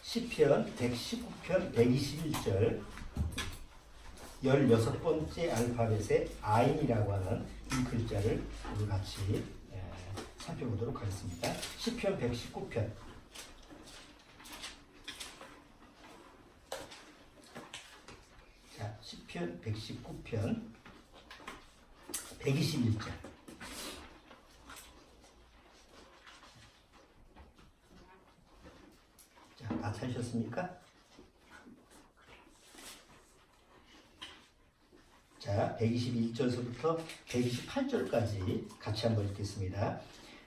시편 119편 121절 16번째 알파벳의 아인이라고 하는 이 글자를 우리 같이 살펴보도록 하겠습니다. 시편 119편 자, 시편 119편 121절 자, 다 찾으셨습니까? 자, 121절서부터 128절까지 같이 한번 읽겠습니다.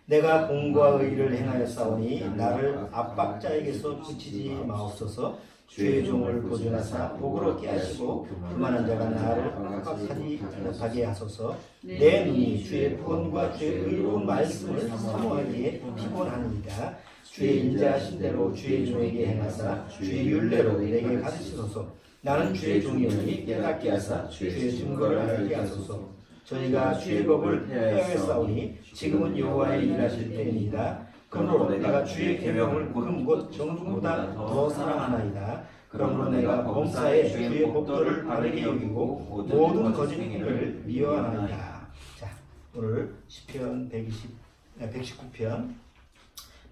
내가 공과 의를 행하여 싸우니 나를 압박자에게서 붙이지 마옵소서. 주의 종을 보존하사 복으로 깨하시고 교만한 자가 나를 압박하지 못하게 하소서. 내 눈이 주의 구원과 주의 의로운 말씀을 사모하기에 피곤하니이다. 주의 인자하신 대로 주의 종에게 행하사 주의 율례로 내게 가르치소서. 나는 주의 종이오니 깨닫게 하사 주의 증거를 알게 하소서. 저희가 주의 법을 헤아렸사오니 지금은 여호와의 일하실 때이니이다. 그러므로 내가 주의 계명을 곧 정중보다 더 사랑하나이다. 그러므로 내가 범사에 주의 법도를 바르게 여기고 모든 거짓 행위를 미워하나이다. 자, 오늘 시편 119편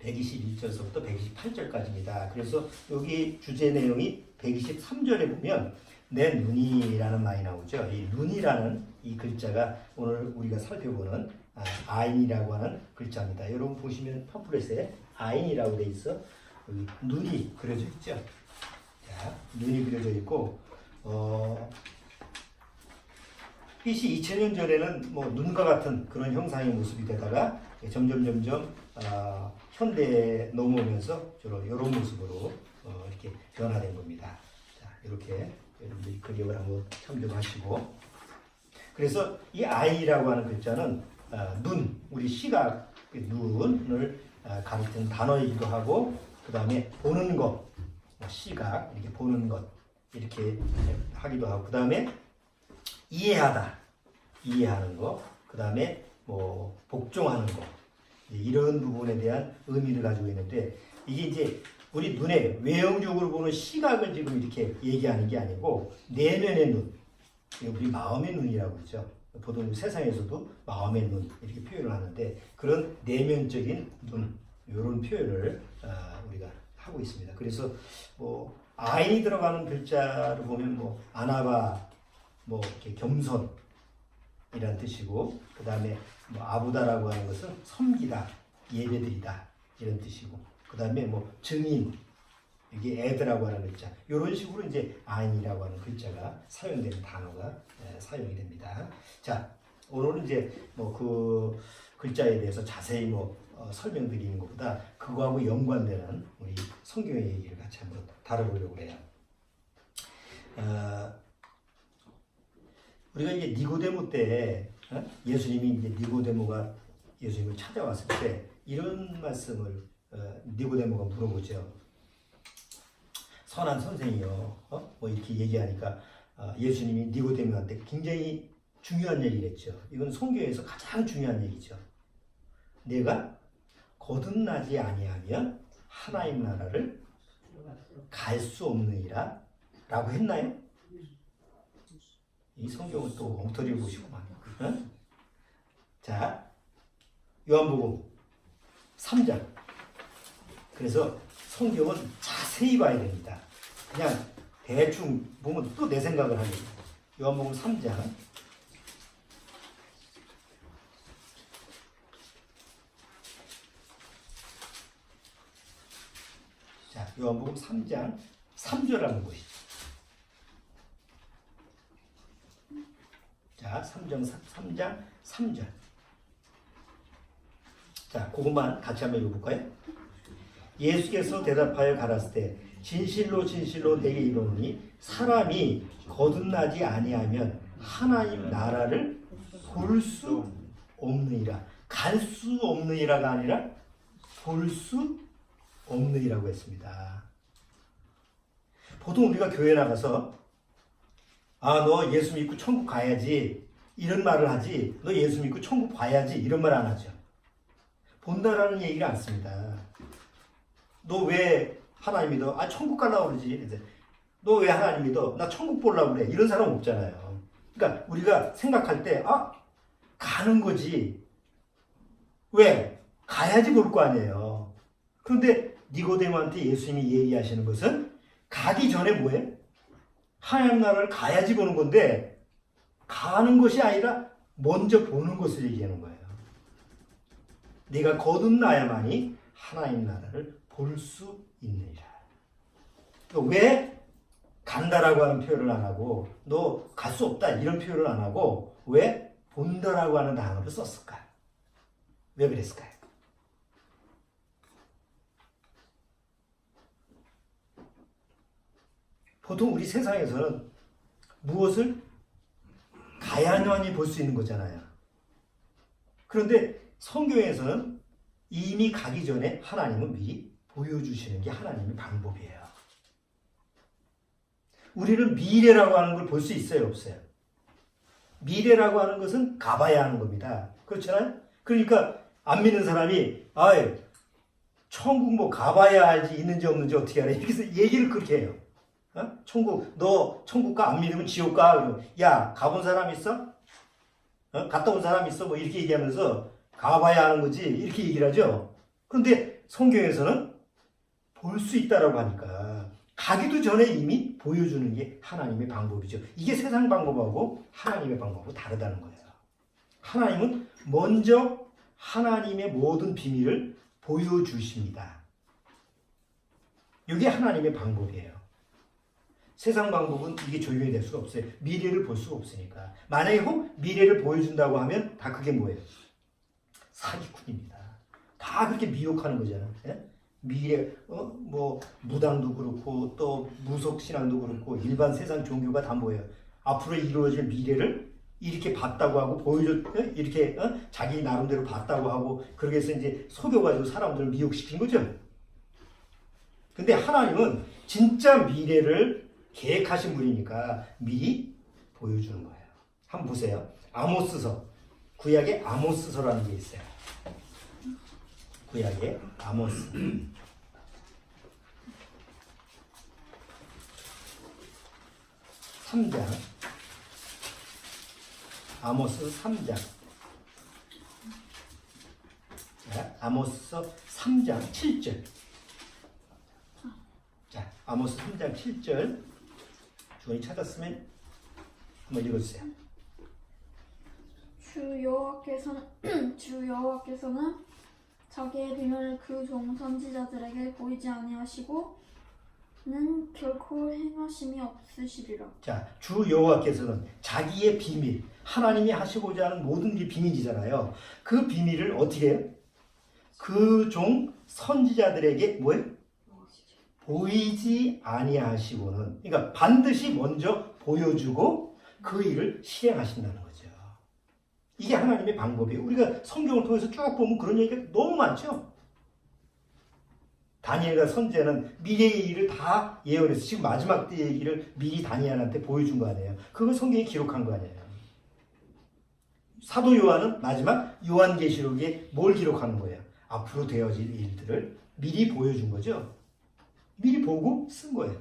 121절서부터 128절까지입니다. 그래서 여기 주제 내용이 123절에 보면 내 눈이라는 말이 나오죠. 이 눈이라는 이 글자가 오늘 우리가 살펴보는 아인이라고 하는 글자입니다. 여러분 보시면 팜플렛에 아인이라고 돼 있어. 여기 눈이 그려져 있죠. 자, 눈이 그려져 있고 BC 2000년 전에는 뭐 눈과 같은 그런 형상의 모습이 되다가 점점 현대에 넘어오면서 주로 이런 모습으로 이렇게 변화된 겁니다. 자, 이렇게 여러분들이 그림을 한번 참조하시고, 그래서 이 아이라고 하는 글자는 눈, 우리 시각 눈을 가리키는 단어이기도 하고, 그 다음에 보는 것, 시각 이렇게 보는 것 이렇게 하기도 하고, 그 다음에 이해하다, 이해하는 것, 그 다음에 뭐 복종하는 것, 이런 부분에 대한 의미를 가지고 있는데, 이게 이제 우리 눈에 외형적으로 보는 시각을 지금 이렇게 얘기하는 게 아니고 내면의 눈, 우리 마음의 눈이라고 그러죠. 보통 세상에서도 마음의 눈 이렇게 표현을 하는데, 그런 내면적인 눈, 이런 표현을 우리가 하고 있습니다. 그래서 뭐 아인이 들어가는 글자를 보면 뭐 아나바, 뭐 이렇게 겸손 이란 뜻이고, 그 다음에 뭐 아부다라고 하는 것은 섬기다, 예배드리다 이런 뜻이고, 그 다음에 뭐 증인, 이게 애드라고 하는 글자, 이런 식으로 이제 아인이라고 하는 글자가 사용되는 단어가 사용이 됩니다. 자, 오늘은 이제 뭐 그 글자에 대해서 자세히 뭐 설명드리는 것보다 그거하고 연관되는 우리 성경의 얘기를 같이 한번 다뤄보려고 해요. 우리가 이제 니고데모 때 예수님이 이제 니고데모가 예수님을 찾아왔을 때 이런 말씀을 니고데모가 물어보죠. 선한 선생이요, 뭐 이렇게 얘기하니까 예수님이 니고데모한테 굉장히 중요한 얘기를 했죠. 이건 성경에서 가장 중요한 얘기죠. 내가 거듭나지 아니하면 하나님 나라를 갈 수 없느니라 라고 했나요? 이 성경을 또 엉터리를 보시고만. 자, 요한복음 3장. 그래서 성경은 자세히 봐야 됩니다. 그냥 대충 보면 또 내 생각을 하게 됩니다. 요한복음 3장. 자, 요한복음 3장 3절 한번 보시죠. 자, 3장 3절. 자, 그것만 같이 한번 읽어볼까요? 예수께서 대답하여 가라사대 진실로 진실로 내게 이르노니 사람이 거듭나지 아니하면 하나님 나라를 볼 수 없느니라. 갈 수 없느니라가 아니라 볼 수 없느니라고 했습니다. 보통 우리가 교회 나가서 너 예수 믿고 천국 가야지 이런 말을 하지, 너 예수 믿고 천국 봐야지 이런 말 안 하죠. 본다라는 얘기를 안 씁니다. 너 왜 하나님 믿어. 아, 천국 가려고 그러지. 너 왜 하나님 믿어? 나 천국 보려고 그래. 이런 사람 없잖아요. 그러니까 우리가 생각할 때, 아, 가는 거지. 왜? 가야지 볼 거 아니에요. 그런데 니고데모한테 예수님이 얘기하시는 것은 가기 전에 뭐해? 하나님 나라를 가야지 보는 건데 가는 것이 아니라 먼저 보는 것을 얘기하는 거예요. 네가 거듭나야만이 하나님 나라를 볼 수 있느니라. 왜 간다라고 하는 표현을 안 하고 너 갈 수 없다 이런 표현을 안 하고 왜 본다라고 하는 단어를 썼을까? 왜 그랬을까요? 보통 우리 세상에서는 무엇을 가야만이 볼 수 있는 거잖아요. 그런데 성경에서는 이미 가기 전에 하나님은 미리 보여주시는 게 하나님의 방법이에요. 우리는 미래라고 하는 걸 볼 수 있어요, 없어요? 미래라고 하는 것은 가봐야 하는 겁니다. 그렇잖아요? 그러니까 안 믿는 사람이 아이 천국 뭐 가봐야 알지 있는지 없는지 어떻게 알아? 이렇게 얘기를 그렇게 해요. 어? 너 천국 가? 안 믿으면 지옥 가? 야, 가본 사람 있어? 어? 갔다 온 사람 있어? 뭐 이렇게 얘기하면서 가봐야 하는 거지 이렇게 얘기를 하죠. 그런데 성경에서는 볼 수 있다라고 하니까 가기도 전에 이미 보여주는 게 하나님의 방법이죠. 이게 세상 방법하고 하나님의 방법하고 다르다는 거예요. 하나님은 먼저 하나님의 모든 비밀을 보여주십니다. 이게 하나님의 방법이에요. 세상 방법은 이게 적용이 될 수가 없어요. 미래를 볼 수가 없으니까. 만약에 혹 미래를 보여준다고 하면 다 그게 뭐예요? 사기꾼입니다. 다 그렇게 미혹하는 거잖아요. 예? 미래, 뭐 무당도 그렇고 또 무속신앙도 그렇고 일반 세상 종교가 다 뭐예요? 앞으로 이루어질 미래를 이렇게 봤다고 하고 이렇게 자기 나름대로 봤다고 하고 그렇게 해서 이제 속여가지고 사람들을 미혹시킨 거죠. 근데 하나님은 진짜 미래를 계획하신 분이니까 미리 보여주는 거예요. 한번 보세요. 아모스서, 구약에 아모스서라는 게 있어요. 구약에 아모스. (3장) 아모스 3장. 자, 아모스서 3장 7절. 자, 아모스 3장 7절. 주원이 찾았으면 한번 읽어주세요. 주 여호와께서는 자기의 비밀을 그 종 선지자들에게 보이지 아니하시고는 결코 행하심이 없으시리라. 자, 주 여호와께서는 자기의 비밀, 하나님이 하시고자 하는 모든 게 비밀이잖아요. 그 비밀을 어떻게 해요? 그 종 선지자들에게 뭐예요? 보이지 아니하시고는, 그러니까 반드시 먼저 보여주고 그 일을 실행하신다는 거죠. 이게 하나님의 방법이에요. 우리가 성경을 통해서 쭉 보면 그런 얘기가 너무 많죠. 다니엘과 선지자는 미래의 일을 다 예언해서 지금 마지막 때 얘기를 미리 다니엘한테 보여준 거 아니에요. 그걸 성경에 기록한 거 아니에요. 사도 요한은 마지막 요한계시록에 뭘 기록하는 거예요? 앞으로 되어질 일들을 미리 보여준 거죠. 미리 보고 쓴 거예요.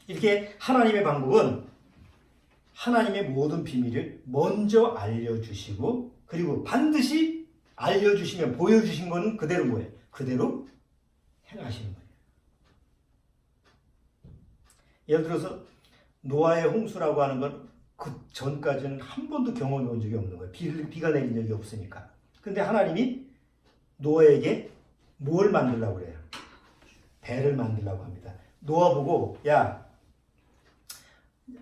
이렇게 하나님의 방법은 하나님의 모든 비밀을 먼저 알려주시고 그리고 반드시 알려주시면 보여주신 거는 그대로 뭐예요? 그대로 행하시는 거예요. 예를 들어서 노아의 홍수라고 하는 건 그 전까지는 한 번도 경험해 본 적이 없는 거예요. 비가 내린 적이 없으니까. 근데 하나님이 노아에게 뭘 만들려고 그래요? 배를 만들려고 합니다. 노아 보고 야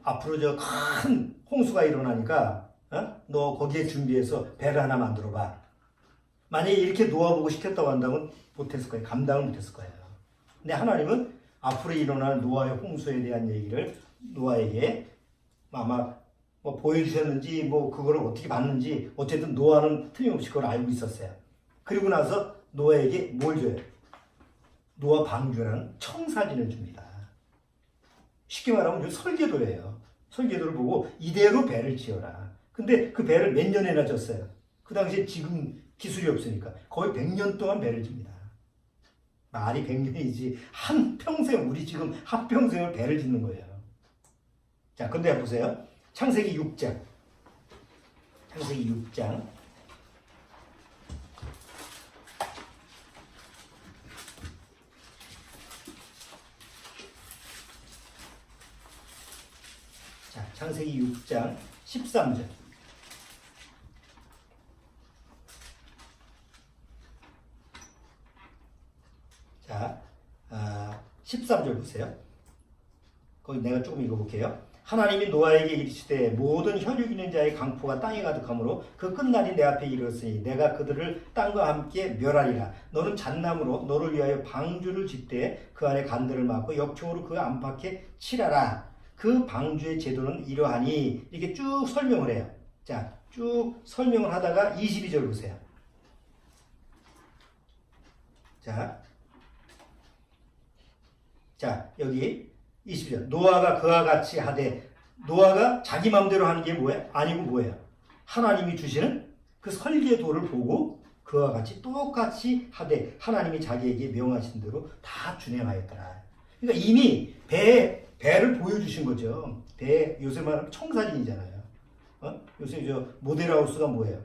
앞으로 저 큰 홍수가 일어나니까 너 거기에 준비해서 배를 하나 만들어 봐. 만약에 이렇게 노아 보고 시켰다고 한다면 못했을 거예요. 감당을 못했을 거예요. 근데 하나님은 앞으로 일어날 노아의 홍수에 대한 얘기를 노아에게 아마 뭐 보여주셨는지 뭐 그거를 어떻게 봤는지 어쨌든 노아는 틀림없이 그걸 알고 있었어요. 그리고 나서 노아에게 뭘 줘요? 노아 방주라는 청사진을 줍니다. 쉽게 말하면 설계도예요. 설계도를 보고 이대로 배를 지어라. 근데 그 배를 몇 년이나 졌어요. 그 당시에 지금 기술이 없으니까 거의 100년 동안 배를 집니다. 말이 100년이지 한평생 우리 지금 한평생을 배를 짓는 거예요. 자, 근데 보세요. 창세기 6장. 창세기 6장. 자, 창세기 6장 13절. 자, 13절 보세요. 거기 내가 조금 읽어볼게요. 하나님이 노아에게 이르시되 모든 혈육 있는 자의 강포가 땅에 가득하므로 그 끝날이 내 앞에 이르렀으니 내가 그들을 땅과 함께 멸하리라. 너는 잣나무로 너를 위하여 방주를 짓되 그 안에 간들을 막고 역청으로 그 안팎에 칠하라. 그 방주의 제도는 이러하니 이렇게 쭉 설명을 해요. 자, 쭉 설명을 하다가 22절 보세요. 자, 여기 22절. 노아가 그와 같이 하되, 노아가 자기 마음대로 하는 게 뭐예요? 아니고 뭐예요? 하나님이 주시는 그 설계도를 보고 그와 같이 똑같이 하되 하나님이 자기에게 명하신 대로 다 준행하였더라. 그러니까 이미 배를 보여주신 거죠. 배, 요새 말하면 청사진이잖아요. 요새 저 모델하우스가 뭐예요?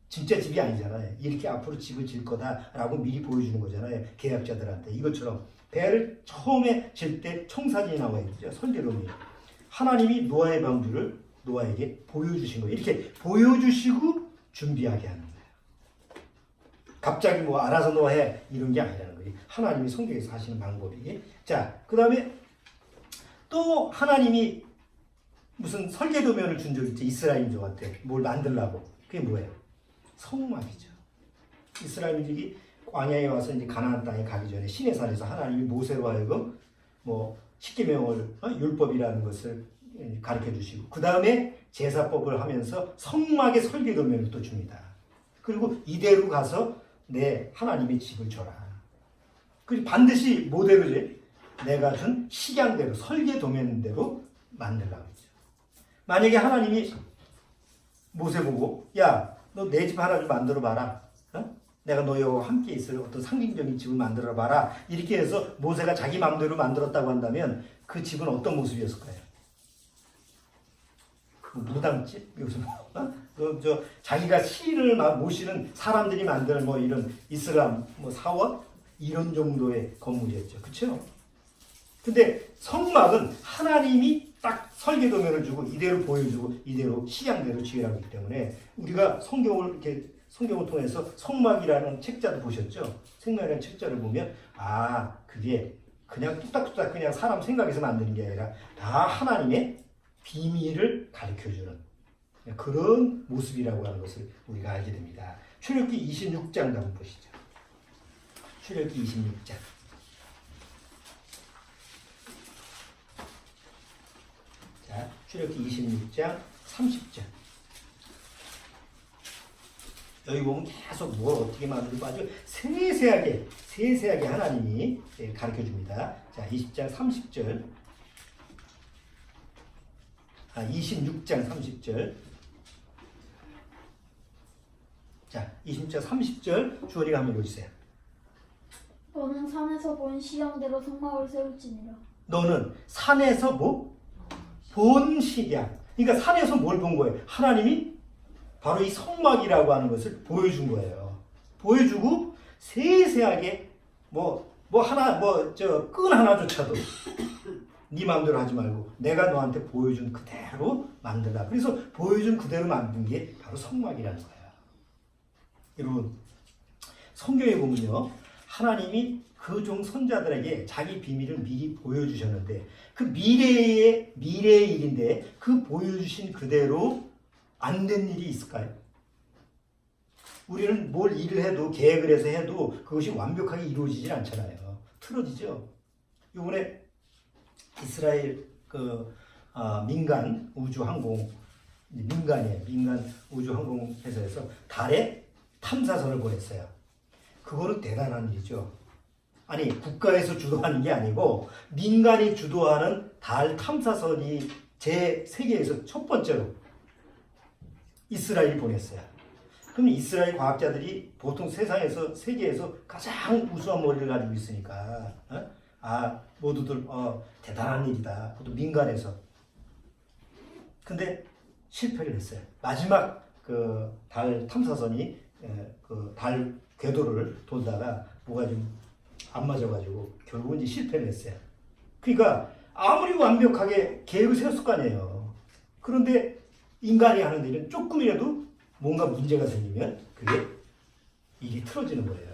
진짜 집이 아니잖아요. 이렇게 앞으로 집을 질 거다라고 미리 보여주는 거잖아요. 계약자들한테. 이것처럼 배를 처음에 질 때 청사진이 나와야 되죠. 설계도는. 하나님이 노아의 방주를 노아에게 보여주신 거예요. 이렇게 보여주시고 준비하게 하는 거예요. 갑자기 뭐 알아서 너 해 이런 게 아니라는 거예요. 하나님이 성경에서 하시는 방법이. 자, 그 다음에 또 하나님이 무슨 설계도면을 준 적 있죠. 이스라엘 민족한테 뭘 만들라고. 그게 뭐예요? 성막이죠. 이스라엘 민족이 광야에 와서 이제 가나안 땅에 가기 전에 시내산에서 하나님이 모세로 하여금 뭐 십계명을 율법이라는 것을 가르쳐 주시고 그 다음에 제사법을 하면서 성막의 설계도면을 또 줍니다. 그리고 이대로 가서 내 하나님의 집을 줘라. 그리고 반드시 모델을 내가 준 식양대로 설계도면대로 만들라고 했죠. 만약에 하나님이 모세 보고 야, 너 내 집 하나 좀 만들어 봐라. 내가 너희와 함께 있을 어떤 상징적인 집을 만들어 봐라. 이렇게 해서 모세가 자기 마음대로 만들었다고 한다면 그 집은 어떤 모습이었을까요? 무당집? 요즘 저 자기가 신을 모시는 사람들이 만드는 뭐 이런 이슬람 뭐 사원 이런 정도의 건물이었죠. 그렇죠? 근데 성막은 하나님이 딱 설계도면을 주고 이대로 보여주고 이대로 식양대로 지으라고 했기 때문에 우리가 성경을 통해서 성막이라는 책자도 보셨죠? 생명이라는 책자를 보면 그게 그냥 뚝딱뚝딱 그냥 사람 생각에서 만드는 게 아니라 다 하나님의 비밀을 가르쳐주는 그런 모습이라고 하는 것을 우리가 알게 됩니다. 출애굽기 26장 한번 보시죠. 출애굽기 26장. 자, 출애굽기 26장 30절. 여기 보면 계속 뭘 어떻게 만들고 아주 세세하게 하나님이 가르쳐 줍니다. 자, 20장 30절. 26장 30절. 자, 26장 30절 주원이가 한번 읽어주세요. 너는 산에서 본 식양대로 성막을 세울지니라. 너는 산에서 본 식양. 그러니까 산에서 뭘 본 거예요? 하나님이 바로 이 성막이라고 하는 것을 보여준 거예요. 보여주고 세세하게 끈 하나조차도 네 마음대로 하지 말고 내가 너한테 보여준 그대로 만들라. 그래서 보여준 그대로 만든 게 바로 성막이라는 거예요. 여러분, 성경에 보면요, 하나님이 그 종 선자들에게 자기 비밀을 미리 보여주셨는데 그 미래의 일인데 그 보여주신 그대로 안 된 일이 있을까요? 우리는 뭘 일을 해도 계획을 해서 해도 그것이 완벽하게 이루어지질 않잖아요. 틀어지죠. 이번에 이스라엘 민간 우주항공 민간 우주항공 회사에서 달에 탐사선을 보냈어요. 그거는 대단한 일이죠. 아니 국가에서 주도하는 게 아니고 민간이 주도하는 달 탐사선이 제 세계에서 첫 번째로 이스라엘이 보냈어요. 그럼 이스라엘 과학자들이 보통 세계에서 가장 우수한 머리를 가지고 있으니까 모두들 대단한 일이다. 그것도 민간에서. 근데 실패를 했어요. 마지막 그 달 탐사선이 그 달 궤도를 돌다가 뭐가 좀 안 맞아가지고 결국은 이제 실패를 했어요. 그러니까 아무리 완벽하게 계획을 세웠을 거 아니에요. 그런데 인간이 하는 일은 조금이라도 뭔가 문제가 생기면 그게 일이 틀어지는 거예요.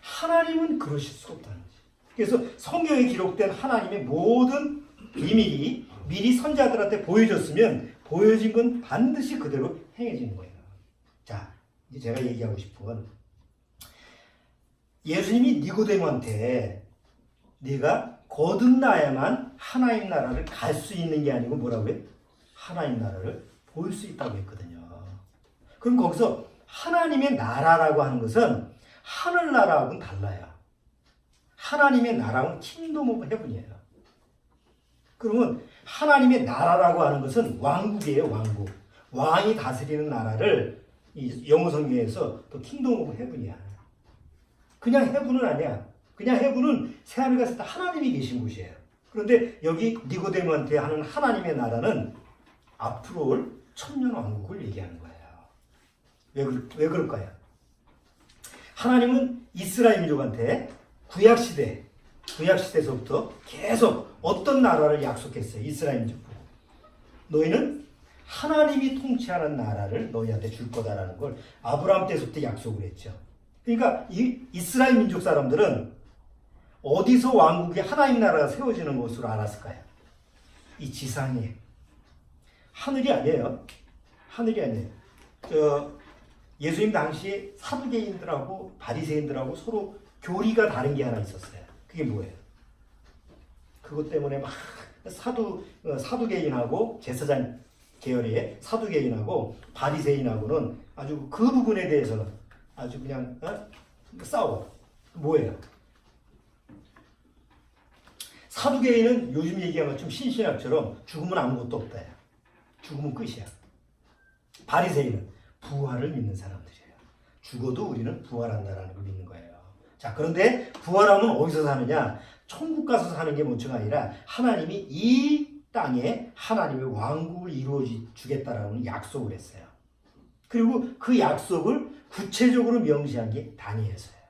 하나님은 그러실 수가 없다는 거지. 그래서 성경에 기록된 하나님의 모든 비밀이 미리 선자들한테 보여졌으면 보여진 건 반드시 그대로 행해지는 거예요. 자, 이제 제가 얘기하고 싶은 건 예수님이 니고데모한테 네가 거듭나야만 하나님 나라를 갈 수 있는 게 아니고 뭐라고요? 하나님 나라를 볼 수 있다고 했거든요. 그럼 거기서 하나님의 나라라고 하는 것은 하늘나라하고는 달라요. 하나님의 나라는 킹덤 오브 헤븐이에요. 그러면 하나님의 나라라고 하는 것은 왕국이에요. 왕국. 왕이 다스리는 나라를 이 영어 성경에서 또 킹덤 오브 헤븐이야. 그냥 헤븐은 아니야. 그냥 헤븐은 새하늘 갔을 때 하나님이 계신 곳이에요. 그런데 여기 니고데모한테 하는 하나님의 나라는 앞으로 올 천년 왕국을 얘기하는 거예요. 왜 그럴까요? 하나님은 이스라엘 민족한테 구약시대에서부터 계속 어떤 나라를 약속했어요. 이스라엘 민족. 너희는 하나님이 통치하는 나라를 너희한테 줄 거다라는 걸 아브라함 때부터 약속을 했죠. 그러니까 이 이스라엘 민족 사람들은 어디서 왕국이 하나님 나라가 세워지는 것으로 알았을까요? 이 지상에. 하늘이 아니에요. 하늘이 아니에요. 예수님 당시에 사두개인들하고 바리새인들하고 서로 교리가 다른 게 하나 있었어요. 그게 뭐예요? 그것 때문에 막 사두개인하고 제사장 계열의 사두개인하고 바리새인하고는 아주 그 부분에 대해서는 아주 그냥 싸워. 뭐예요? 사두개인은 요즘 얘기하면 좀 신신학처럼 죽으면 아무것도 없다. 죽으면 끝이야. 바리새인은 부활을 믿는 사람들이에요. 죽어도 우리는 부활한다라는 걸 믿는 거예요. 자, 그런데 부활하면 어디서 사느냐? 천국 가서 사는 게 문제가 아니라 하나님이 이 땅에 하나님의 왕국을 이루어 주겠다라는 약속을 했어요. 그리고 그 약속을 구체적으로 명시한 게 다니엘서예요.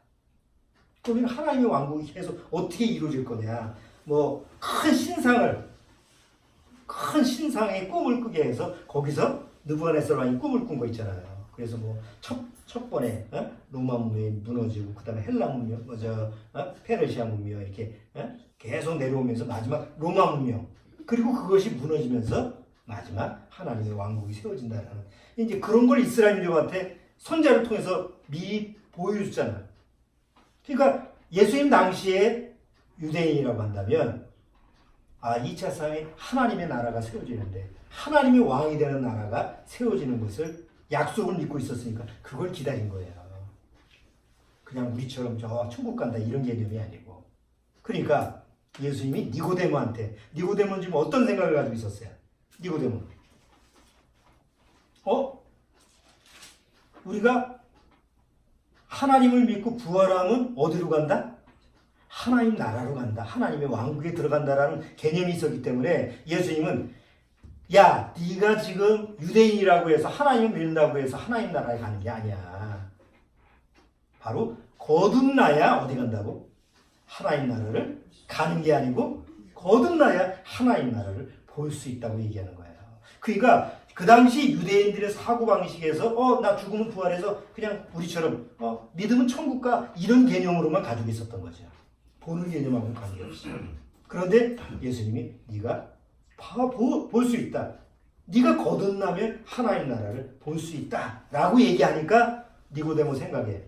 그러면 하나님의 왕국이 계속 어떻게 이루어질 거냐? 뭐 큰 신상의 꿈을 꾸게 해서 거기서 느부갓네살 왕이 꿈을 꾼 거 있잖아요. 그래서 뭐 첫 번에 로마 문명이 무너지고 그다음에 헬라 문명, 페르시아 문명 이렇게 계속 내려오면서 마지막 로마 문명, 그리고 그것이 무너지면서 마지막 하나님의 왕국이 세워진다라는 이제 그런 걸 이스라엘 민족한테 선자를 통해서 미리 보여줬잖아요. 그러니까 예수님 당시에 유대인이라고 한다면 2차 세상에 하나님의 나라가 세워지는데 하나님의 왕이 되는 나라가 세워지는 것을 약속을 믿고 있었으니까 그걸 기다린 거예요. 그냥 우리처럼 저 천국 간다 이런 개념이 아니고. 그러니까 예수님이 니고데모는 지금 어떤 생각을 가지고 있었어요? 니고데모. 우리가 하나님을 믿고 부활하면 어디로 간다? 하나님 나라로 간다. 하나님의 왕국에 들어간다라는 개념이 있었기 때문에 예수님은 야, 네가 지금 유대인이라고 해서 하나님을 믿는다고 해서 하나님 나라에 가는 게 아니야. 바로 거듭나야 어디 간다고? 하나님 나라를 가는 게 아니고 거듭나야 하나님 나라를 볼 수 있다고 얘기하는 거예요. 그러니까 그 당시 유대인들의 사고방식에서 나 죽으면 부활해서 그냥 우리처럼 믿으면 천국 가 이런 개념으로만 가지고 있었던 거죠. 보는 개념하고는 관계없이. 그런데 예수님이 네가 볼 수 있다. 네가 거듭나면 하나님 나라를 볼 수 있다. 라고 얘기하니까 니고데모 생각에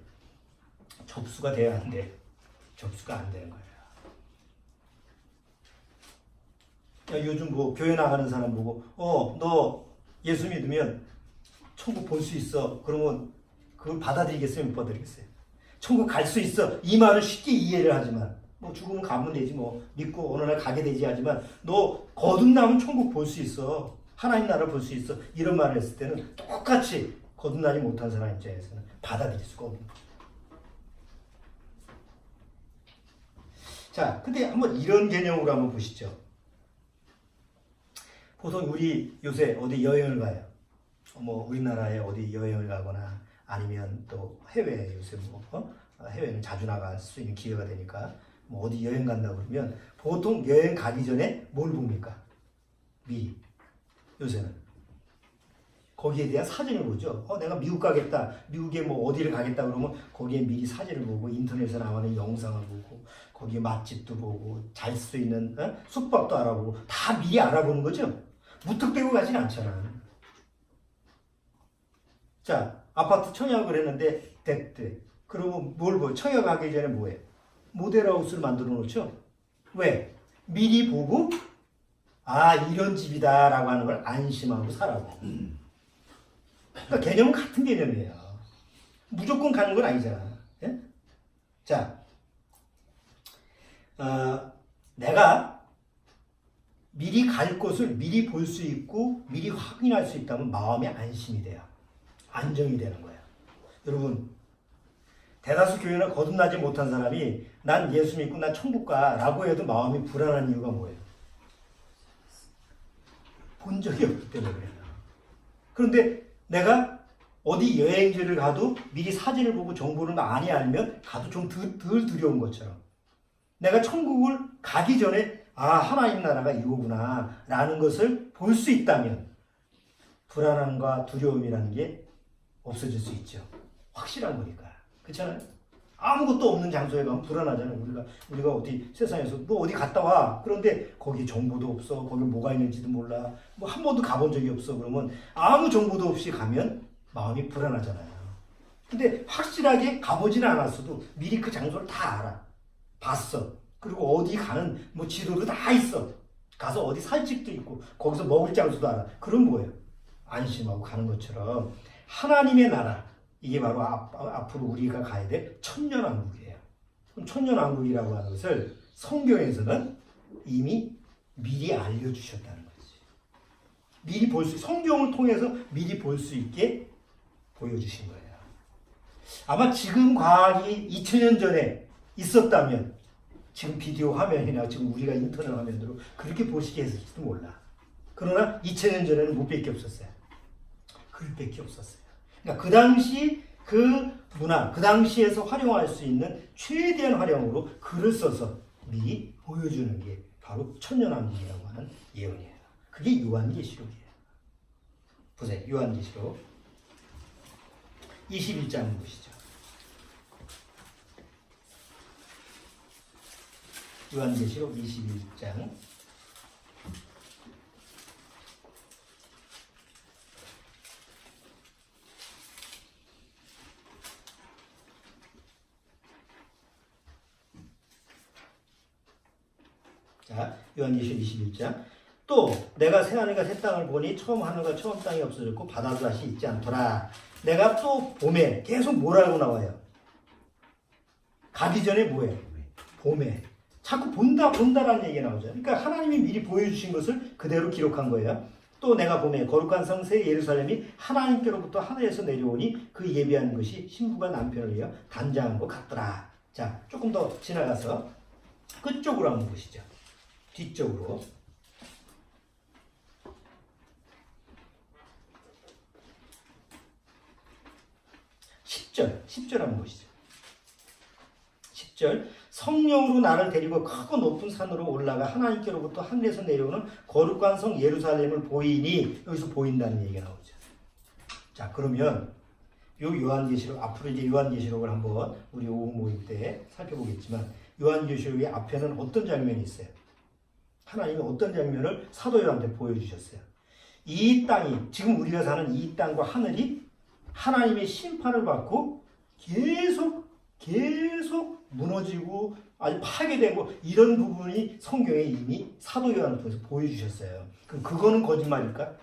접수가 돼야 안 돼. 접수가 안 되는 거예요. 야, 요즘 뭐 교회 나가는 사람 보고 너 예수 믿으면 천국 볼 수 있어. 그러면 그걸 받아들이겠어요? 못 받아들이겠어요? 천국 갈 수 있어. 이 말을 쉽게 이해를 하지만 뭐 죽으면 가면 되지 뭐 믿고 어느 날 가게 되지 하지만 너 거듭나면 천국 볼 수 있어. 하나님 나라 볼 수 있어. 이런 말을 했을 때는 똑같이 거듭나지 못한 사람 입장에서는 받아들일 수가 없는 거예요. 자, 근데 한번 이런 개념으로 한번 보시죠. 보통 우리 요새 어디 여행을 가요. 뭐 우리나라에 어디 여행을 가거나 아니면 또 해외에 요새 해외는 자주 나갈 수 있는 기회가 되니까 뭐 어디 여행 간다 그러면 보통 여행 가기 전에 뭘 봅니까? 미리 요새는 거기에 대한 사진을 보죠. 내가 미국 가겠다. 미국에 뭐 어디를 가겠다 그러면 거기에 미리 사진을 보고 인터넷에 나오는 영상을 보고 거기에 맛집도 보고 잘 수 있는 숙박도 알아보고 다 미리 알아보는 거죠. 무턱대고 가진 않잖아. 자, 아파트 청약을 했는데 됐대. 그러면 뭘 보여? 청약하기 전에 뭐해? 모델하우스를 만들어 놓죠. 왜? 미리 보고 이런 집이다 라고 하는 걸 안심하고 살아고. 그러니까 개념은 같은 개념이에요. 무조건 가는 건 아니잖아. 예? 자, 내가 미리 갈 곳을 미리 볼 수 있고 미리 확인할 수 있다면 마음이 안심이 돼요. 안정이 되는 거예요. 여러분, 대다수 교회나 거듭나지 못한 사람이 난 예수 믿고 난 천국 가라고 해도 마음이 불안한 이유가 뭐예요? 본 적이 없기 때문에 그래요. 그런데 내가 어디 여행지를 가도 미리 사진을 보고 정보를 많이 알면 가도 좀 덜 두려운 것처럼 내가 천국을 가기 전에 하나님 나라가 이거구나 라는 것을 볼 수 있다면 불안함과 두려움이라는 게 없어질 수 있죠. 확실한 거니까. 그렇잖아요? 아무것도 없는 장소에 가면 불안하잖아요. 우리가 어디 세상에서 너 어디 갔다 와. 그런데 거기 정보도 없어. 거기 뭐가 있는지도 몰라. 뭐 한 번도 가본 적이 없어. 그러면 아무 정보도 없이 가면 마음이 불안하잖아요. 근데 확실하게 가보지는 않았어도 미리 그 장소를 다 알아. 봤어. 그리고 어디 가는 뭐 지도도 다 있어. 가서 어디 살 집도 있고 거기서 먹을 장소도 알아. 그럼 뭐예요? 안심하고 가는 것처럼 하나님의 나라, 이게 바로 앞으로 우리가 가야 될 천년왕국이에요. 그럼 천년왕국이라고 하는 것을 성경에서는 이미 미리 알려주셨다는 거지. 미리 성경을 통해서 미리 볼 수 있게 보여주신 거예요. 아마 지금 과학이 2000년 전에 있었다면 지금 비디오 화면이나 지금 우리가 인터넷 화면으로 그렇게 보시게 했을지도 몰라. 그러나 2000년 전에는 못 뵐 게 없었어요. 글밖에 없었어요. 그러니까 그 당시 그 문화, 그 당시에서 활용할 수 있는 최대한 활용으로 글을 써서 미리 보여주는 게 바로 천년왕국이라고 하는 예언이에요. 그게 요한계시록이에요. 보세요. 요한계시록 21장 보시죠. 요한계시록 21장 자, 요한계시록 21장. 또 내가 새하늘과 새 땅을 보니 처음 하늘과 처음 땅이 없어졌고 바다도 다시 있지 않더라. 내가 또 봄에 계속 뭐라고 나와요? 가기 전에 뭐예요? 봄에. 자꾸 본다라는 얘기가 나오죠. 그러니까 하나님이 미리 보여주신 것을 그대로 기록한 거예요. 또 내가 봄에 거룩한 성 새 예루살렘이 하나님께로부터 하늘에서 내려오니 그 예비한 것이 신부가 남편을 위하여 단장한 것 같더라. 자, 조금 더 지나가서 끝쪽으로 한번 보시죠. 뒤쪽으로. 10절 한번 보시죠. 10절. 성령으로 나를 데리고 크고 높은 산으로 올라가 하나님께로부터 하늘에서 내려오는 거룩한 성 예루살렘을 보이니, 여기서 보인다는 얘기가 나오죠. 자, 그러면 요한계시록, 앞으로 이제 요한계시록을 한번 우리 오후 모임 때 살펴보겠지만, 요한계시록의 앞에는 어떤 장면이 있어요? 하나님이 어떤 장면을 사도 요한한테 보여주셨어요? 이 땅이, 지금 우리가 사는 이 땅과 하늘이 하나님의 심판을 받고 계속 무너지고 아주 파괴되고 이런 부분이 성경에 이미 사도 요한을 통해서 보여주셨어요. 그럼 그거는 거짓말일까?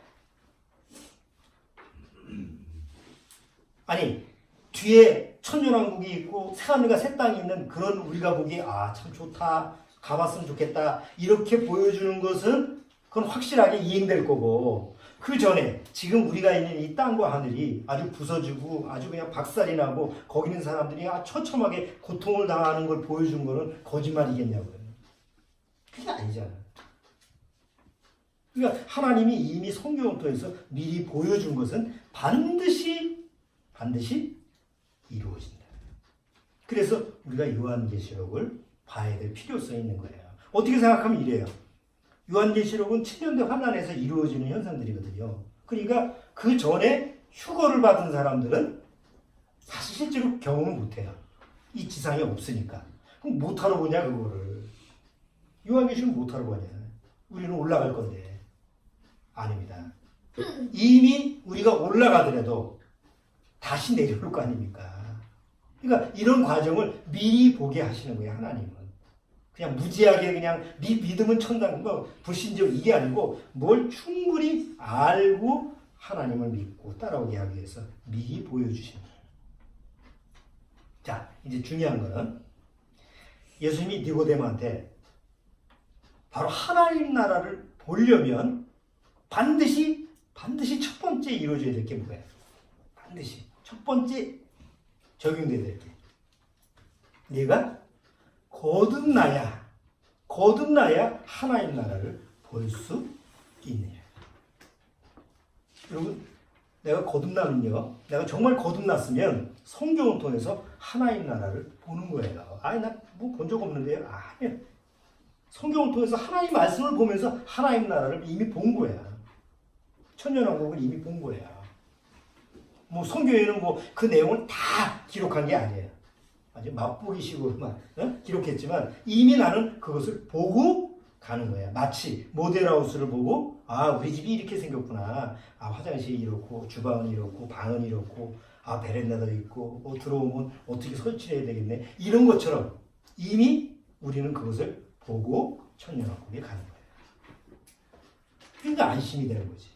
아니, 뒤에 천년왕국이 있고 새하늘과 새 땅이 있는 그런 우리가 보기에 참 좋다, 가봤으면 좋겠다 이렇게 보여주는 것은 그건 확실하게 이행될 거고, 그 전에 지금 우리가 있는 이 땅과 하늘이 아주 부서지고 아주 그냥 박살이 나고 거기 있는 사람들이 처참하게 고통을 당하는 걸 보여준 거는 거짓말이겠냐고요. 그게 아니잖아. 그러니까 하나님이 이미 성경을 통해서 미리 보여준 것은 반드시 이루어진다. 그래서 우리가 요한계시록을 봐야 될 필요성이 있는 거예요. 어떻게 생각하면 이래요. 요한계시록은 7년대 환란에서 이루어지는 현상들이거든요. 그러니까 그 전에 휴거를 받은 사람들은 사실 실제로 경험을 못해요. 이 지상에 없으니까. 그럼 못하러 보냐 그거를. 요한계시록 못하러 보냐. 우리는 올라갈 건데. 아닙니다. 이미 우리가 올라가더라도 다시 내려올 거 아닙니까? 그러니까 이런 과정을 미리 보게 하시는 거예요, 하나님은. 그냥 무지하게 그냥 믿음은 천당, 불신적 이게 아니고 뭘 충분히 알고 하나님을 믿고 따라오게 하기 위해서 미리 보여주시는 거예요. 자, 이제 중요한 거는 예수님이 니고데모한테 바로 하나님 나라를 보려면 반드시 첫 번째 이루어져야 될 게 뭐예요? 반드시 첫 번째 적용돼야 될 게. 네가 거듭나야 하나님 나라를 볼 수 있느냐. 여러분, 내가 거듭나면요, 내가 정말 거듭났으면 성경을 통해서 하나님 나라를 보는 거예요. 아니, 나 뭐 본 적 없는데요? 아니요. 성경을 통해서 하나님 말씀을 보면서 하나님 나라를 이미 본 거야. 천년왕국을 이미 본 거야. 뭐 성경에는 뭐 그 내용을 다 기록한 게 아니에요. 아주 맛보기식으로만 기록했지만 이미 나는 그것을 보고 가는 거야. 마치 모델하우스를 보고 우리 집이 이렇게 생겼구나. 화장실이 이렇고 주방은 이렇고 방은 이렇고 베란다도 있고 들어오면 어떻게 설치해야 되겠네. 이런 것처럼 이미 우리는 그것을 보고 천년왕국에 가는 거야. 그러니까 안심이 되는 거지.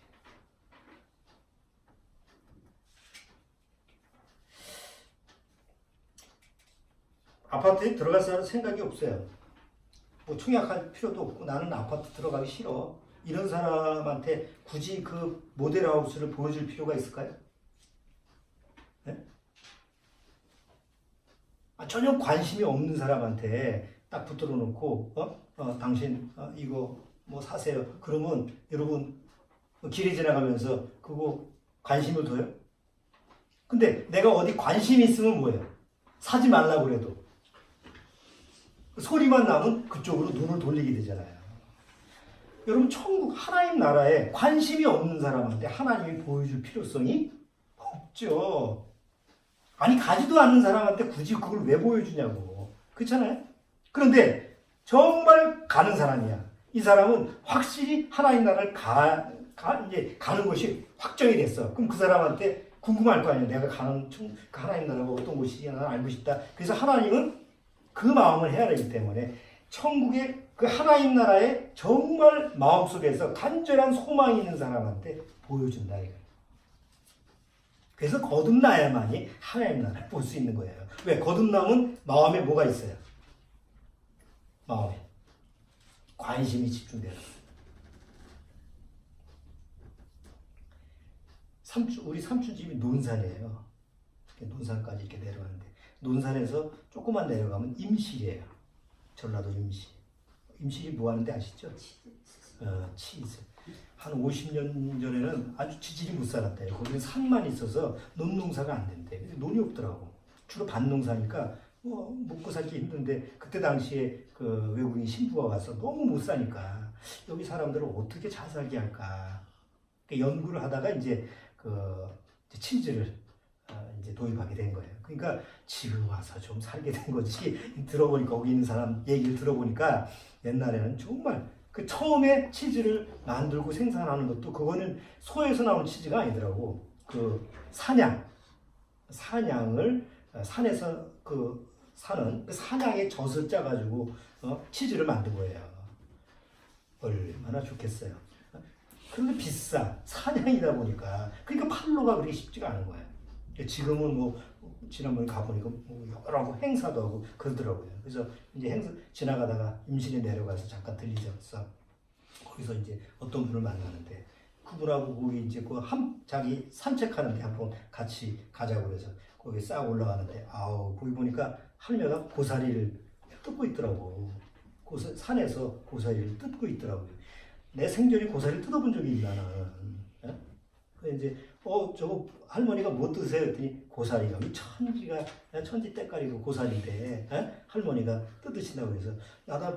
아파트에 들어갈 생각이 없어요. 뭐 청약할 필요도 없고 나는 아파트 들어가기 싫어. 이런 사람한테 굳이 그 모델하우스를 보여줄 필요가 있을까요? 네? 전혀 관심이 없는 사람한테 딱 붙들어 놓고 당신 이거 뭐 사세요. 그러면 여러분 길에 지나가면서 그거 관심을 둬요? 근데 내가 어디 관심이 있으면 뭐예요? 사지 말라고 그래도 소리만 나면 그쪽으로 눈을 돌리게 되잖아요. 여러분, 천국 하나님 나라에 관심이 없는 사람한테 하나님이 보여줄 필요성이 없죠. 아니, 가지도 않는 사람한테 굳이 그걸 왜 보여주냐고. 그렇잖아요? 그런데 정말 가는 사람이야. 이 사람은 확실히 하나님 나라를 이제 가는 것이 확정이 됐어. 그럼 그 사람한테 궁금할 거 아니에요. 내가 가는 하나님 나라가 어떤 곳이지? 나는 알고 싶다. 그래서 하나님은 그 마음을 해야 되기 때문에 천국의 그 하나님 나라에 정말 마음속에서 간절한 소망이 있는 사람한테 보여준다 이거예요. 그래서 거듭나야만이 하나님 나라를 볼 수 있는 거예요. 왜? 거듭나면 마음에 뭐가 있어요? 마음에 관심이 집중돼요. 우리 삼촌 집이 논산이에요. 논산까지 이렇게 내려가는데 논산에서 조금만 내려가면 임실이에요. 전라도 임실. 임실이 뭐 하는데 아시죠? 치즈. 한 50년 전에는 아주 지질이 못 살았대요. 거기는 산만 있어서 논농사가 안 된대. 논이 없더라고. 주로 밭농사니까 먹고 살기 힘든데 그때 당시에 그 외국인 신부가 와서 너무 못 사니까 여기 사람들을 어떻게 잘 살게 할까. 연구를 하다가 이제 그 치즈를 이제 도입하게 된 거예요. 그러니까 집에 와서 좀 살게 된 거지. 들어보니까 거기 있는 사람 얘기를 들어보니까 옛날에는 정말 그 처음에 치즈를 만들고 생산하는 것도 그거는 소에서 나온 치즈가 아니더라고. 그 사냥을 산에서 사는 그 사냥의 젖을 짜가지고 치즈를 만든 거예요. 얼마나 좋겠어요. 그런데 비싸. 사냥이다 보니까. 그러니까 팔로가 그렇게 쉽지가 않은 거예요. 지금은 뭐 지난번에 가보니까 뭐 여러 행사도 하고 그러더라고요. 그래서 이제 행사 지나가다가 임실에 내려가서 잠깐 들리셨어. 거기서 이제 어떤 분을 만나는데 그분하고 거기 이제 자기 산책하는데 한번 같이 가자고 그래서 거기 싹 올라가는데 아우 거기 보니까 할매가 고사리를 뜯고 있더라고. 산에서 고사리를 뜯고 있더라고요. 내 생전에 고사리를 뜯어본 적이 있나 나는. 예? 그래서 이제 저거 할머니가 뭐 드세요? 했더니 고사리가 천지 때깔이고 고사리인데 할머니가 뜯으신다고 해서 나다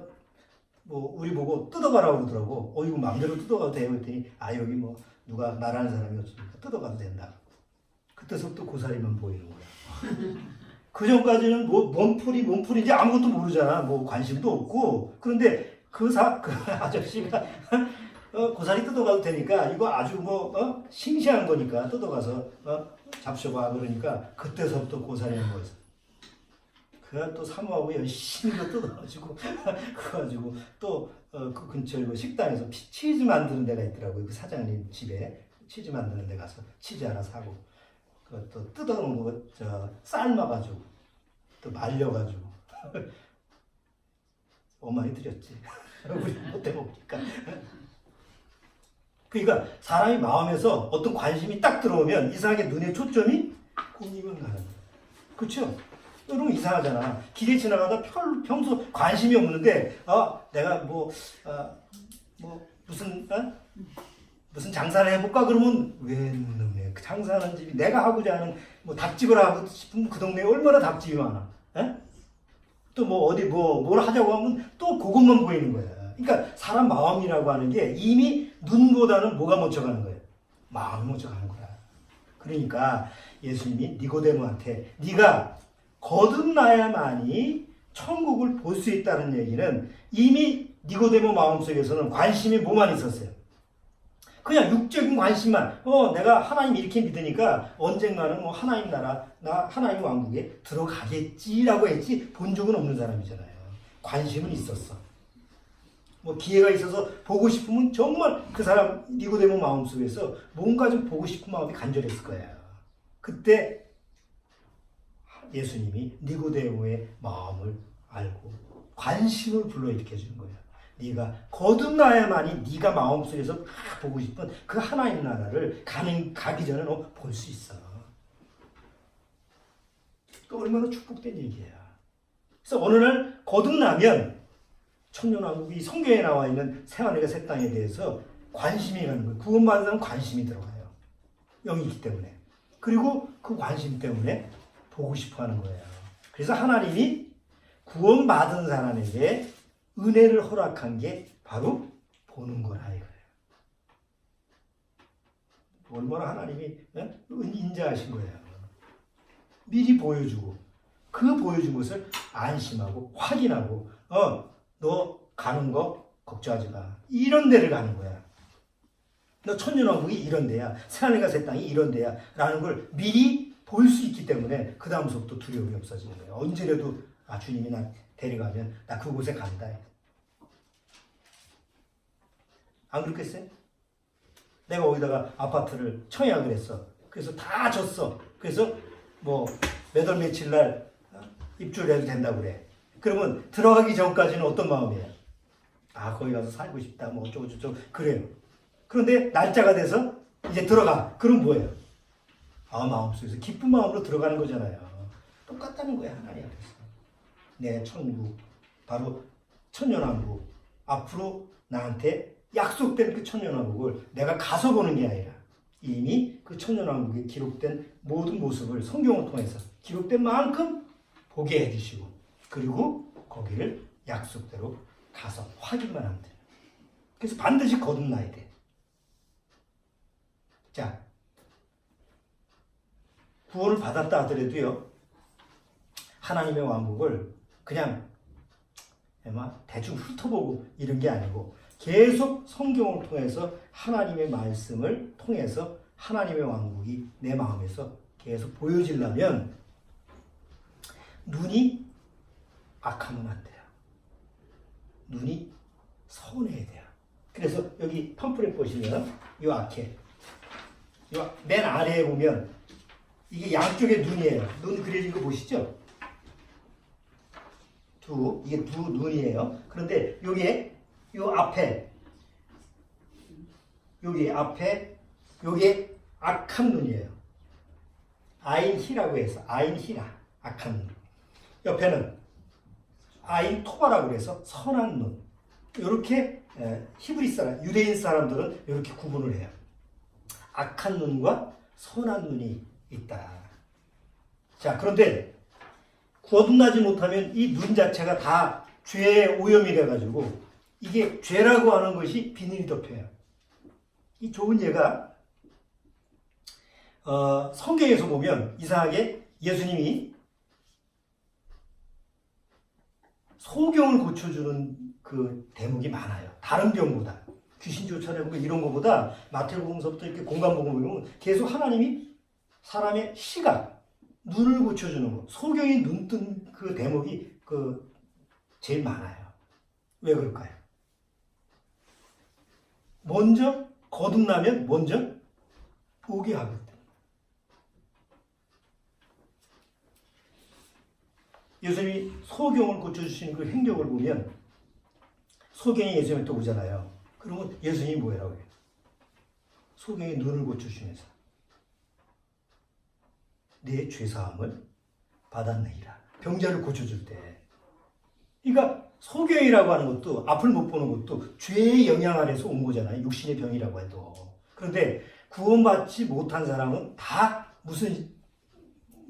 뭐 우리 보고 뜯어가라고 그러더라고. 이거 마음대로 뜯어가도 돼요? 했더니 여기 뭐 누가 말하는 사람이 없으니까 뜯어가도 된다. 그때서부터 고사리만 보이는 거야. 그 전까지는 뭐 몸풀인지 아무것도 모르잖아. 뭐 관심도 없고. 그런데 그 아저씨가 고사리 뜯어가도 되니까 이거 아주 싱싱한 거니까 뜯어가서 잡숴봐 그러니까 그때서부터 고사리는 거였어. 그가 또 사모하고 열심히 뜯어가지고 그거 가지고 또 그 근처에 식당에서 치즈 만드는 데가 있더라고요. 그 사장님 집에 치즈 만드는 데 가서 치즈 하나 사고 또 뜯어놓은 거 삶아가지고 또 말려가지고 많이 드렸지. 우리 못 해먹으니까. 그러니까 사람이 마음에서 어떤 관심이 딱 들어오면 이상하게 눈의 초점이 거기만 가는 거야. 그렇죠? 여러분 이상하잖아. 길에 지나가다 평소 관심이 없는데 내가 무슨 장사를 해볼까 그러면 왜 놈의 장사하는 집이 내가 하고자 하는 닭집을 하고 싶으면 그 동네에 얼마나 닭집이 많아. 또 어디 뭘 하자고 하면 또 그것만 보이는 거야. 그러니까 사람 마음이라고 하는 게 이미 눈보다는 뭐가 먼저 가는 거예요? 마음이 먼저 가는 거야. 그러니까 예수님이 니고데모한테 네가 거듭나야만이 천국을 볼 수 있다는 얘기는 이미 니고데모 마음속에서는 관심이 뭐만 있었어요? 그냥 육적인 관심만 내가 하나님 이렇게 믿으니까 언젠가는 하나님 나라 하나님 왕국에 들어가겠지라고 했지 본 적은 없는 사람이잖아요. 관심은 있었어. 기회가 있어서 보고 싶으면 정말 그 사람 니고데모 마음속에서 뭔가 좀 보고 싶은 마음이 간절했을 거예요. 그때 예수님이 니고데모의 마음을 알고 관심을 불러일으켜 주는 거예요. 네가 거듭나야만이 네가 마음속에서 보고 싶은 그 하나님 나라를 가기 전에 너 볼 수 있어. 그 얼마나 축복된 얘기야. 그래서 어느 날 거듭나면 천년왕국이 성경에 나와 있는 새하늘과 새 땅에 대해서 관심이 가는 거예요. 구원받은 사람은 관심이 들어가요. 영이 있기 때문에. 그리고 그 관심 때문에 보고 싶어 하는 거예요. 그래서 하나님이 구원받은 사람에게 은혜를 허락한 게 바로 보는 거라 이거예요. 얼마나 하나님이 인자하신 거예요. 미리 보여주고 그 보여준 것을 안심하고 확인하고 너 가는 거 걱정하지 마. 이런 데를 가는 거야. 너 천년왕국이 이런 데야. 새하늘과 새 땅이 이런 데야. 라는 걸 미리 볼 수 있기 때문에 그 다음부터 두려움이 없어지는 거예요. 언제라도 주님이 나 데려가면 나 그곳에 간다. 안 그렇겠어요? 내가 거기다가 아파트를 청약을 했어. 그래서 다 줬어. 그래서 몇 월 며칠 날 입주를 해도 된다고 그래. 그러면 들어가기 전까지는 어떤 마음이에요? 거기 가서 살고 싶다. 어쩌고저쩌고 그래요. 그런데 날짜가 돼서 이제 들어가. 그럼 뭐예요? 마음속에서 기쁜 마음으로 들어가는 거잖아요. 똑같다는 거야 하나님 앞에서. 내 천국, 바로 천년왕국. 앞으로 나한테 약속된 그 천년왕국을 내가 가서 보는 게 아니라 이미 그 천년왕국에 기록된 모든 모습을 성경을 통해서 기록된 만큼 보게 해주시고 그리고 거기를 약속대로 가서 확인만 하면 돼요. 그래서 반드시 거듭나야 돼. 자, 구원을 받았다 하더라도요, 하나님의 왕국을 그냥 대충 훑어보고 이런 게 아니고 계속 성경을 통해서 하나님의 말씀을 통해서 하나님의 왕국이 내 마음에서 계속 보여지려면 눈이 악하면 안 돼요. 눈이 선해야 돼요. 그래서 여기 팜플렛 보시면 이 앞에 맨 아래에 보면 이게 양쪽에 눈이에요. 눈 그려진 거 보시죠? 이게 두 눈이에요. 그런데 여기에 요 앞에 여기 앞에 요게 악한 눈이에요. 아인히라고 해서 아인히라 악한 눈. 옆에는 아인토바라고 해서 선한 눈. 이렇게 히브리 사람, 유대인 사람들은 이렇게 구분을 해요. 악한 눈과 선한 눈이 있다. 자, 그런데 거듭나지 못하면 이 눈 자체가 다 죄의 오염이 돼가지고 이게 죄라고 하는 것이 비늘이 덮여요. 이 좋은 예가 성경에서 보면 이상하게 예수님이 소경을 고쳐주는 그 대목이 많아요. 다른 병보다. 귀신 쫓아내고 이런 것보다 마태복음서부터 이렇게 공간복음을 보면 계속 하나님이 사람의 시각, 눈을 고쳐주는 거, 소경이 눈 뜬 그 대목이 제일 많아요. 왜 그럴까요? 먼저 거듭나면 먼저 보게 하거든. 예수님이 소경을 고쳐주시는 그 행적을 보면 소경이 예수님한테 오잖아요. 그러면 예수님이 뭐라고 해요? 소경이 눈을 고쳐주면서 내 죄사함을 받았느니라. 병자를 고쳐줄 때. 그러니까 소경이라고 하는 것도 앞을 못 보는 것도 죄의 영향 아래서 온 거잖아요. 육신의 병이라고 해도. 그런데 구원받지 못한 사람은 다 무슨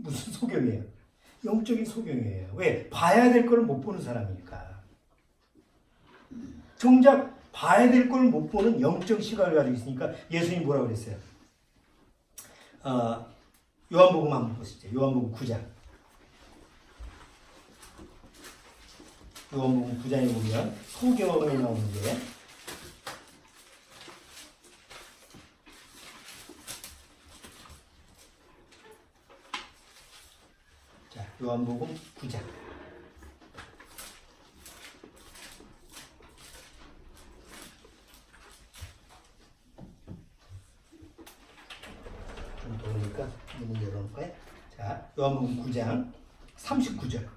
소경이에요? 영적인 소경이에요. 왜? 봐야 될 걸 못 보는 사람이니까. 정작 봐야 될 걸 못 보는 영적 시각을 가지고 있으니까 예수님이 뭐라고 그랬어요? 요한복음 한번 보시죠. 요한복음 9장. 요한복음 9장에 보면 소경이 나오는데 자, 요한복음 9장. 좀 더우니까 문을 열어놓을까요? 자, 요한복음 9장 39절.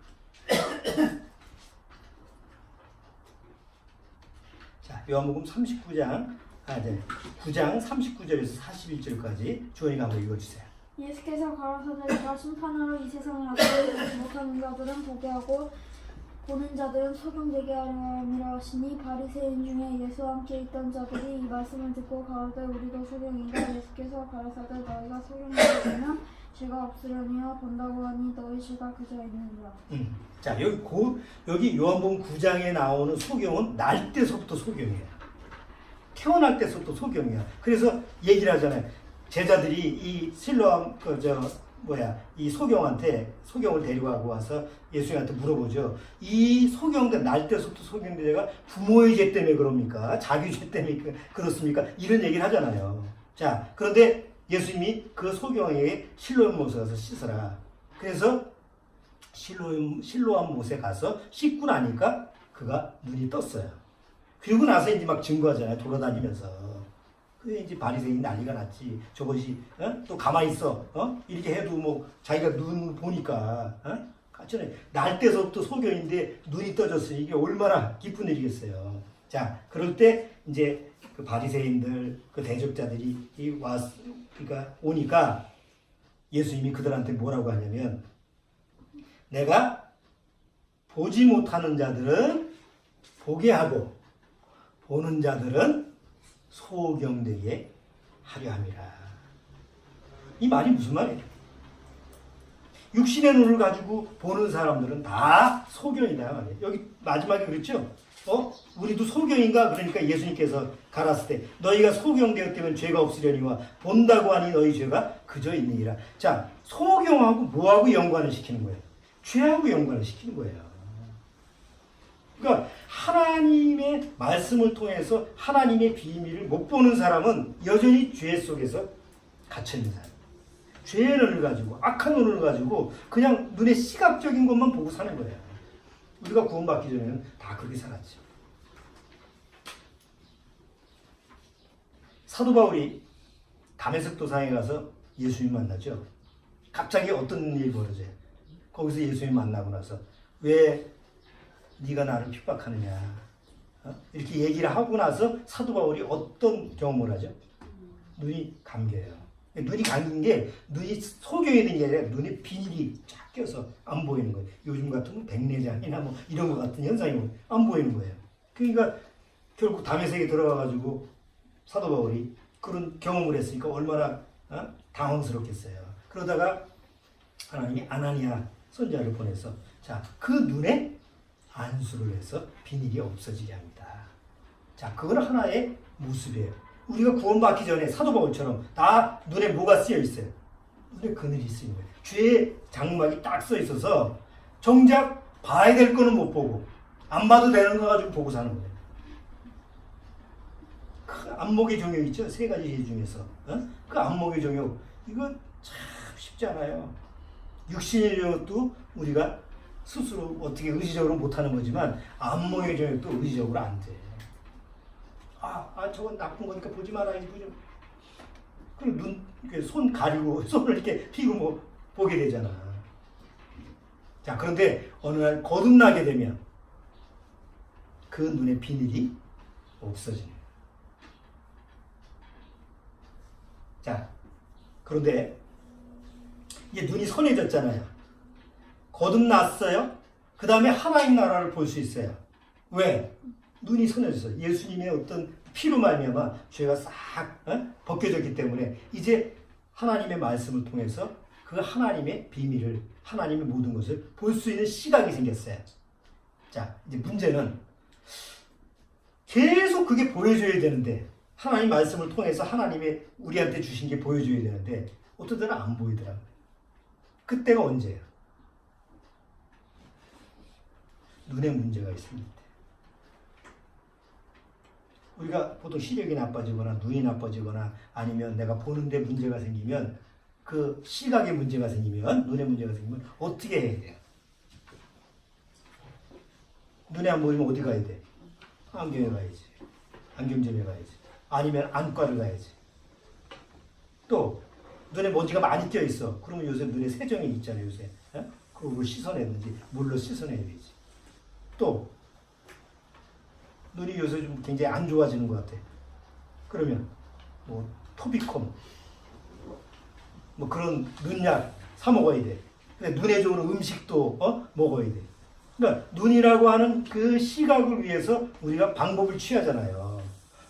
자, 요한복음 39장, 9장 39절에서 41절까지 주원이가 한번 읽어주세요. 예수께서 가라사대가 심판하러 이 세상을 앞서지 못하는 자들은 보게 하고 보는 자들은 소경되게 하려 함이라 하시니 바리새인 중에 예수와 함께 있던 자들이 이 말씀을 듣고 가로되 우리도 소경인가. 예수께서 가라사대 너희가 소경되게 되면 죄가 없으려니와 본다고 하니 너희 죄가 그저 있느니라. 자, 여기 요한복음 9장에 나오는 소경은 날 때서부터 소경이에요. 태어날 때서부터 소경이야. 그래서 얘기를 하잖아요. 제자들이 이 실로암 이 소경을 데리고 와서 예수님한테 물어보죠. 이 소경들 날 때서부터 소경들가 부모의 죄 때문에 그럽니까? 자기 죄 때문에 그렇습니까? 이런 얘기를 하잖아요. 자, 그런데 예수님이 그 소경에게 실로암 못에 가서 씻어라. 그래서 실로암 못에 가서 씻고 나니까 그가 눈이 떴어요. 그리고 나서 이제 막 증거하잖아요. 돌아다니면서. 그게 이제 바리새인이 난리가 났지. 저것이 또 가만히 있어. 이렇게 해도 뭐 자기가 눈 보니까 날 때서부터 소경인데 눈이 떠졌으니 이게 얼마나 기쁜 일이겠어요. 자, 그럴 때 이제 그 바리새인들 그 대적자들이 그러니까 오니까 예수님이 그들한테 뭐라고 하냐면 내가 보지 못하는 자들은 보게 하고 보는 자들은 소경되게 하려 함이라. 이 말이 무슨 말이에요? 육신의 눈을 가지고 보는 사람들은 다 소경이다 말이에요. 여기 마지막에 그랬죠? 우리도 소경인가? 그러니까 예수님께서 가라사대 때 너희가 소경되었다면 죄가 없으려니와 본다고 하니 너희 죄가 그저 있느니라. 자, 소경하고 뭐하고 연관을 시키는 거예요? 죄하고 연관을 시키는 거예요. 그러니까 하나님의 말씀을 통해서 하나님의 비밀을 못 보는 사람은 여전히 죄 속에서 갇혀있는 사람. 죄의 눈을 가지고 악한 눈을 가지고 그냥 눈에 시각적인 것만 보고 사는 거예요. 우리가 구원받기 전에는 다 그렇게 살았죠. 사도 바울이 다메섹 도상에 가서 예수님 만나죠. 갑자기 어떤 일이 벌어져요. 거기서 예수님 만나고 나서 왜 네가 나를 핍박하느냐. 이렇게 얘기를 하고 나서 사도 바울이 어떤 경험을 하죠? 눈이 감겨요. 눈이 감긴 게 눈이 속여 있는 게 아니라 눈에 비닐이 쫙 껴서 안 보이는 거예요. 요즘 같으면 백내장이나 뭐 이런 것 같은 현상이 안 보이는 거예요. 그러니까 결국 담에색에 들어가가지고 사도 바울이 그런 경험을 했으니까 얼마나 당황스럽겠어요. 그러다가 하나님이 아나니아 선지자를 보내서 자, 그 눈에 안수를 해서 비닐이 없어지게 합니다. 자, 그건 하나의 모습이에요. 우리가 구원받기 전에 사도 바울처럼 다 눈에 뭐가 쓰여 있어요? 눈에 그늘이 쓰인 거예요. 죄의 장막이 딱 써 있어서 정작 봐야 될 거는 못 보고 안 봐도 되는 거 가지고 보고 사는 거예요. 그 안목의 종욕 있죠? 세 가지 예 중에서 그 안목의 종욕 이거 참 쉽지 않아요. 육신의 종욕도 우리가 스스로 어떻게 의지적으로 못하는 거지만 안목의 종욕도 의지적으로 안 돼. 저건 나쁜 거니까 보지 말아야지. 그리고 손 가리고 손을 이렇게 피고 뭐 보게 되잖아. 자, 그런데 어느 날 거듭나게 되면 그 눈의 비늘이 없어지는. 자, 그런데 이게 눈이 선해졌잖아요. 거듭났어요. 그 다음에 하나님 나라를 볼 수 있어요. 왜? 눈이 선해졌어요. 예수님의 어떤 피로 말미암아 죄가 싹 벗겨졌기 때문에 이제 하나님의 말씀을 통해서 그 하나님의 비밀을, 하나님의 모든 것을 볼 수 있는 시각이 생겼어요. 자, 이제 문제는 계속 그게 보여줘야 되는데 하나님 말씀을 통해서 하나님의 우리한테 주신 게 보여줘야 되는데 어떤 때는 안 보이더라고요. 그때가 언제예요? 눈에 문제가 있습니다. 우리가 보통 시력이 나빠지거나 눈이 나빠지거나 아니면 내가 보는데 문제가 생기면 그 시각에 문제가 생기면 눈에 문제가 생기면 어떻게 해야 돼요? 눈에 안 보이면 어디 가야 돼? 안경에 가야지. 안경점에 가야지. 아니면 안과를 가야지. 또 눈에 먼지가 많이 껴 있어. 그러면 요새 눈에 세정이 있잖아요. 요새. 그걸 씻어내든지 물로 씻어내야 되지. 또 눈이 요새 좀 굉장히 안 좋아지는 것 같아. 그러면 뭐 토비콤 뭐 그런 눈약 사 먹어야 돼. 근데 눈에 좋은 음식도 먹어야 돼. 그러니까 눈이라고 하는 그 시각을 위해서 우리가 방법을 취하잖아요.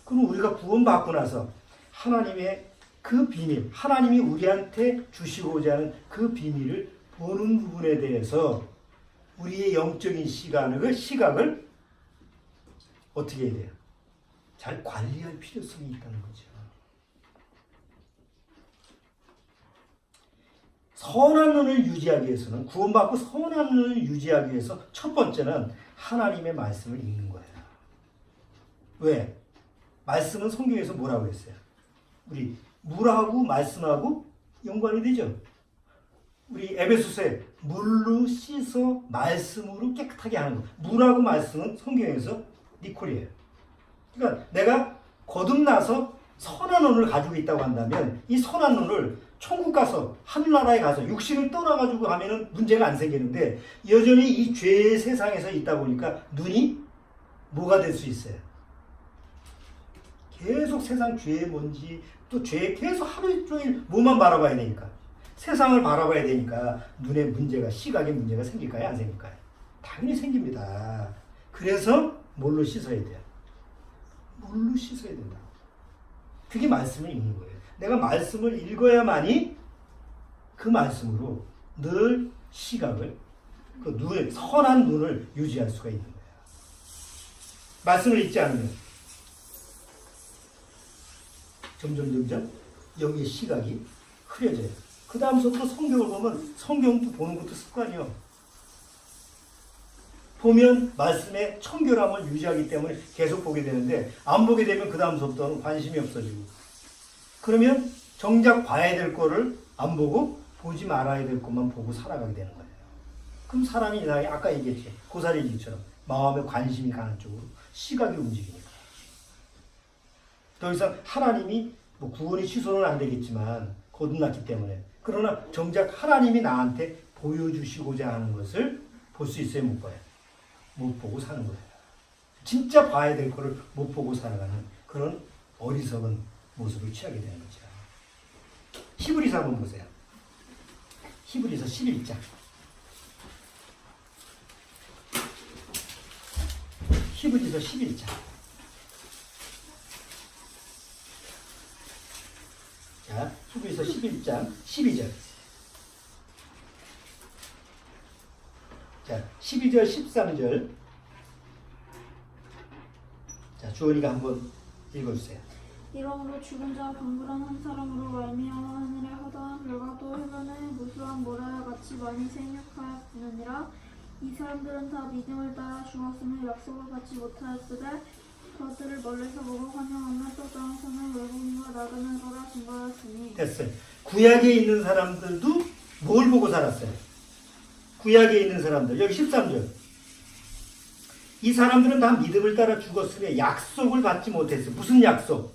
그럼 우리가 구원받고 나서 하나님의 그 비밀, 하나님이 우리한테 주시고자 하는 그 비밀을 보는 부분에 대해서 우리의 영적인 시각을 어떻게 해야 돼요? 잘 관리할 필요성이 있다는 거죠. 선한 눈을 유지하기 위해서는, 구원받고 선한 눈을 유지하기 위해서 첫 번째는 하나님의 말씀을 읽는 거예요. 왜? 말씀은 성경에서 뭐라고 했어요? 우리 물하고 말씀하고 연관이 되죠. 우리 에베소서에 물로 씻어 말씀으로 깨끗하게 하는 거. 물하고 말씀은 성경에서 니콜이에요. 그러니까 내가 거듭나서 선한 눈을 가지고 있다고 한다면 이 선한 눈을 천국 가서 하늘나라에 가서 육신을 떠나가지고 가면은 문제가 안 생기는데 여전히 이 죄의 세상에서 있다 보니까 눈이 뭐가 될 수 있어요? 계속 세상 죄의 먼지 또 죄 계속 하루 종일 뭐만 바라봐야 되니까 세상을 바라봐야 되니까 눈에 문제가 시각에 문제가 생길까요? 안 생길까요? 당연히 생깁니다. 그래서 뭘로 씻어야 돼요? 물로 씻어야 된다. 그게 말씀을 읽는 거예요. 내가 말씀을 읽어야만이 그 말씀으로 늘 시각을, 그 눈을, 선한 눈을 유지할 수가 있는 거예요. 말씀을 읽지 않으면 점점 여기의 시각이 흐려져요. 그 다음부터 성경을 보면 성경도 보는 것도 습관이요. 보면 말씀에 청결함을 유지하기 때문에 계속 보게 되는데 안 보게 되면 그 다음부터는 관심이 없어지고 그러면 정작 봐야 될 거를 안 보고 보지 말아야 될 것만 보고 살아가게 되는 거예요. 그럼 사람이 이상하게 아까 얘기했지. 고사리기처럼 마음에 관심이 가는 쪽으로 시각이 움직이니까. 더 이상 하나님이 뭐 구원이 취소는 안 되겠지만 거듭났기 때문에 그러나 정작 하나님이 나한테 보여주시고자 하는 것을 볼 수 있어요? 못 봐요? 못 보고 사는 거예요. 진짜 봐야 될 거를 못 보고 살아가는 그런 어리석은 모습을 취하게 되는 거죠. 히브리서 한번 보세요. 히브리서 11장. 히브리서 11장. 자, 히브리서 11장 12절. 자, 12절, 13절. 자, 주원이가 한번 읽어주세요. 이러므로 죽은 자와 강물한 한 사람으로 말미암아 하늘에 허다한 별과 또 해변에 무수한 모래와 같이 많이 생육하였느니라. 이 사람들은 다 믿음을 따라 죽었으며 약속을 받지 못하였으되 그것들을 멀리서 보고 환영하며 또 땅에서는 외국인과 나그네가 증거하였으니. 됐어요. 구약에 있는 사람들도 뭘 보고 살았어요? 구약에 있는 사람들. 여기 13절. 이 사람들은 다 믿음을 따라 죽었으며 약속을 받지 못했어요. 무슨 약속?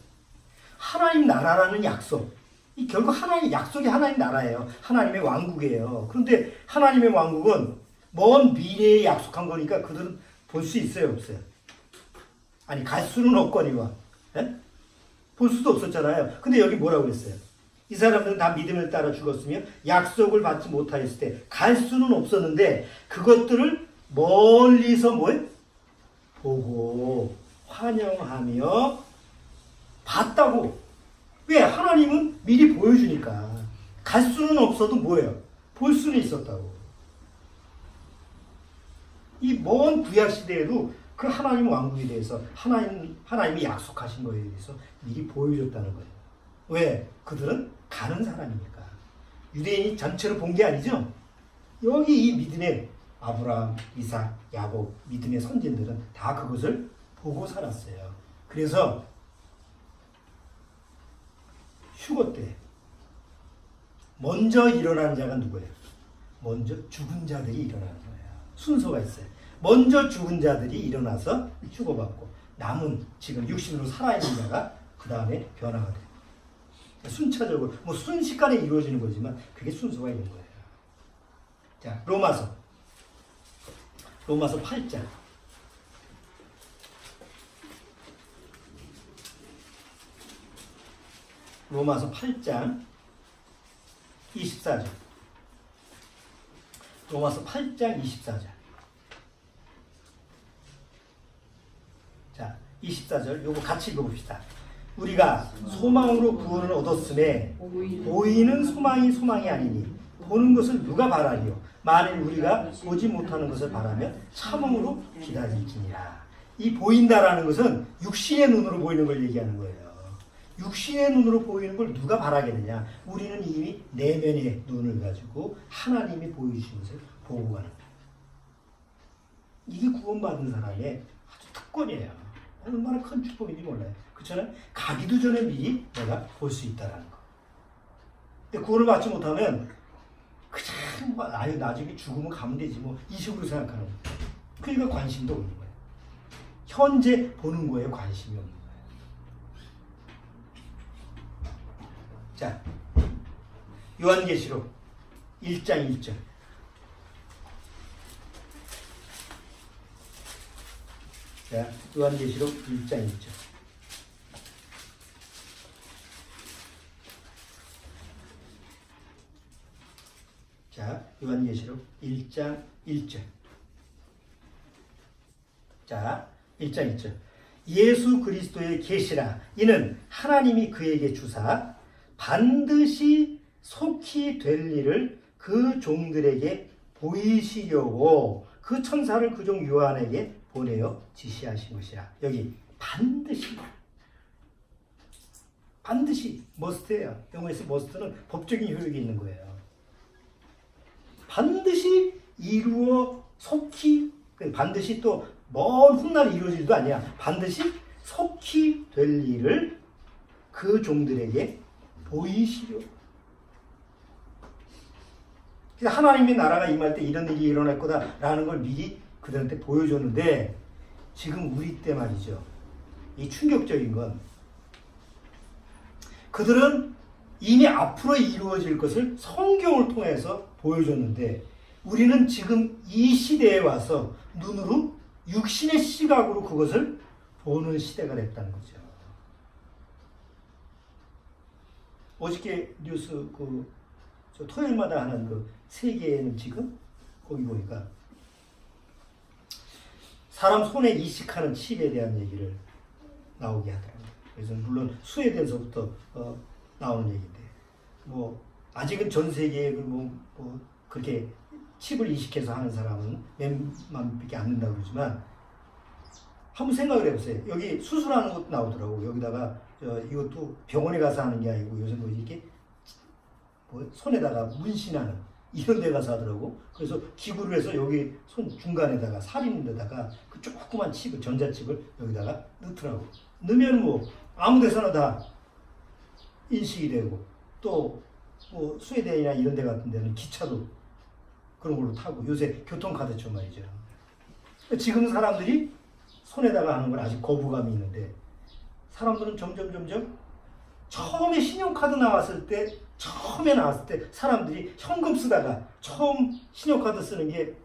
하나님 나라라는 약속. 이 결국 하나님 약속이 하나님 나라예요. 하나님의 왕국이에요. 그런데 하나님의 왕국은 먼 미래에 약속한 거니까 그들은 볼 수 있어요, 없어요? 아니, 갈 수는 없거니와. 예? 볼 수도 없었잖아요. 근데 여기 뭐라고 그랬어요? 이 사람들은 다 믿음을 따라 죽었으며 약속을 받지 못하였을 때 갈 수는 없었는데 그것들을 멀리서 뭘? 보고 환영하며 봤다고. 왜? 하나님은 미리 보여주니까. 갈 수는 없어도 뭐예요? 볼 수는 있었다고. 이 먼 구약 시대에도 그 하나님 왕국에 대해서 하나님이 약속하신 거에 대해서 미리 보여줬다는 거예요. 왜? 그들은 가는 사람이니까. 유대인이 전체로 본 게 아니죠. 여기 이 믿음의 아브라함, 이삭, 야곱 믿음의 선진들은 다 그것을 보고 살았어요. 그래서 휴거 때 먼저 일어나는 자가 누구예요? 먼저 죽은 자들이 일어나는 거예요. 순서가 있어요. 먼저 죽은 자들이 일어나서 휴거받고 남은 지금 육신으로 살아있는 자가 그 다음에 변화가 돼요. 순차적으로 뭐 순식간에 이루어지는 거지만 그게 순서가 있는 거예요. 자, 로마서 8장. 로마서 8장 24절. 로마서 8장 24절. 자, 24절 요거 같이 읽어봅시다. 우리가 소망으로 구원을 얻었음에 보이는 소망이 아니니 보는 것을 누가 바라리요? 만일 우리가 보지 못하는 것을 바라면 참음으로 기다릴지니라. 이 보인다라는 것은 육신의 눈으로 보이는 걸 얘기하는 거예요. 육신의 눈으로 보이는 걸 누가 바라겠느냐? 우리는 이미 내면의 눈을 가지고 하나님이 보여주신 것을 보고 가는 거예요. 이게 구원받은 사람의 아주 특권이에요. 얼마나 큰 축복인지 몰라요. 그렇잖아요? 가기도 전에 미리 내가 볼 수 있다라는 거. 근데 구원을 받지 못하면 그냥 아유 나중에 죽으면 가면 되지 뭐 이 식으로 생각하는 거예요. 그러니까 관심도 없는 거예요. 현재 보는 거에 관심이 없는 거예요. 자, 요한계시록 1장 1절. 자, 요한계시록 1장 1절. 자, 요한계시록 1장 1절. 자, 1장 1절. 예수 그리스도의 계시라. 이는 하나님이 그에게 주사 반드시 속히 될 일을 그 종들에게 보이시려고 그 천사를 그 종 요한에게 보내어 지시하신 것이라. 여기 반드시 머스트예요. 영어에서 머스트는 법적인 효력이 있는 거예요. 반드시 이루어 속히, 반드시 또 먼 훗날 이루어질 일도 아니야. 반드시 속히 될 일을 그 종들에게 보이시려. 그래서 하나님의 나라가 임할 때 이런 일이 일어날 거다라는 걸 미리 그들한테 보여줬는데 지금 우리 때 말이죠. 이 충격적인 건 그들은 이미 앞으로 이루어질 것을 성경을 통해서 보여줬는데 우리는 지금 이 시대에 와서 눈으로 육신의 시각으로 그것을 보는 시대가 됐다는 거죠. 어저께 뉴스 저 토요일마다 하는 그 세계에는 지금 거기 보니까 사람 손에 이식하는 칩에 대한 얘기를 나오게 하더라고요. 그래서 물론 스웨덴서부터 나오는 얘기인데 뭐 아직은 전 세계에 뭐 그렇게 칩을 이식해서 하는 사람은 몇만밖에 안 된다고 그러지만 한번 생각을 해보세요. 여기 수술하는 것도 나오더라고. 여기다가 이것도 병원에 가서 하는 게 아니고 요새 뭐 이렇게 뭐 손에다가 문신하는 이런 데 가서 하더라고. 그래서 기구를 해서 여기 손 중간에다가 살 있는 데다가 그 조그만 칩을, 전자칩을 여기다가 넣더라고. 넣으면 뭐 아무 데서나 다 인식이 되고 또 뭐 스웨덴이나 이런 데 같은 데는 기차도 그런 걸로 타고 요새 교통카드처럼 말이죠. 지금 사람들이 손에다가 하는 건 아직 거부감이 있는데 사람들은 점점 처음에 신용카드 나왔을 때 사람들이 현금 쓰다가 처음 신용카드 쓰는 게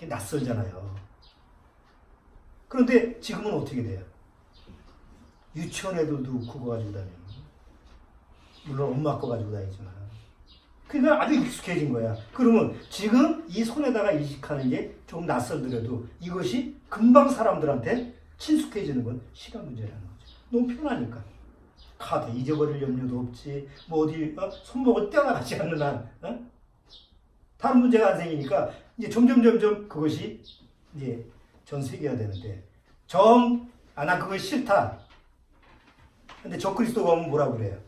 낯설잖아요. 그런데 지금은 어떻게 돼요? 유치원 애들도 그거 가지고 다녀요. 물론 엄마 거 가지고 다니지만. 그러니까 아주 익숙해진 거야. 그러면 지금 이 손에다가 이식하는 게 좀 낯설더라도 이것이 금방 사람들한테 친숙해지는 건 시간 문제라는 거죠. 너무 편하니까. 카드 잊어버릴 염려도 없지. 뭐 어디 손목을 떼어나가지 않는 한 다른 문제가 안 생기니까 이제 점점 그것이 이제 전 세계화 되는데 나 그거 싫다. 근데 적그리스도가 오면 뭐라고 그래요?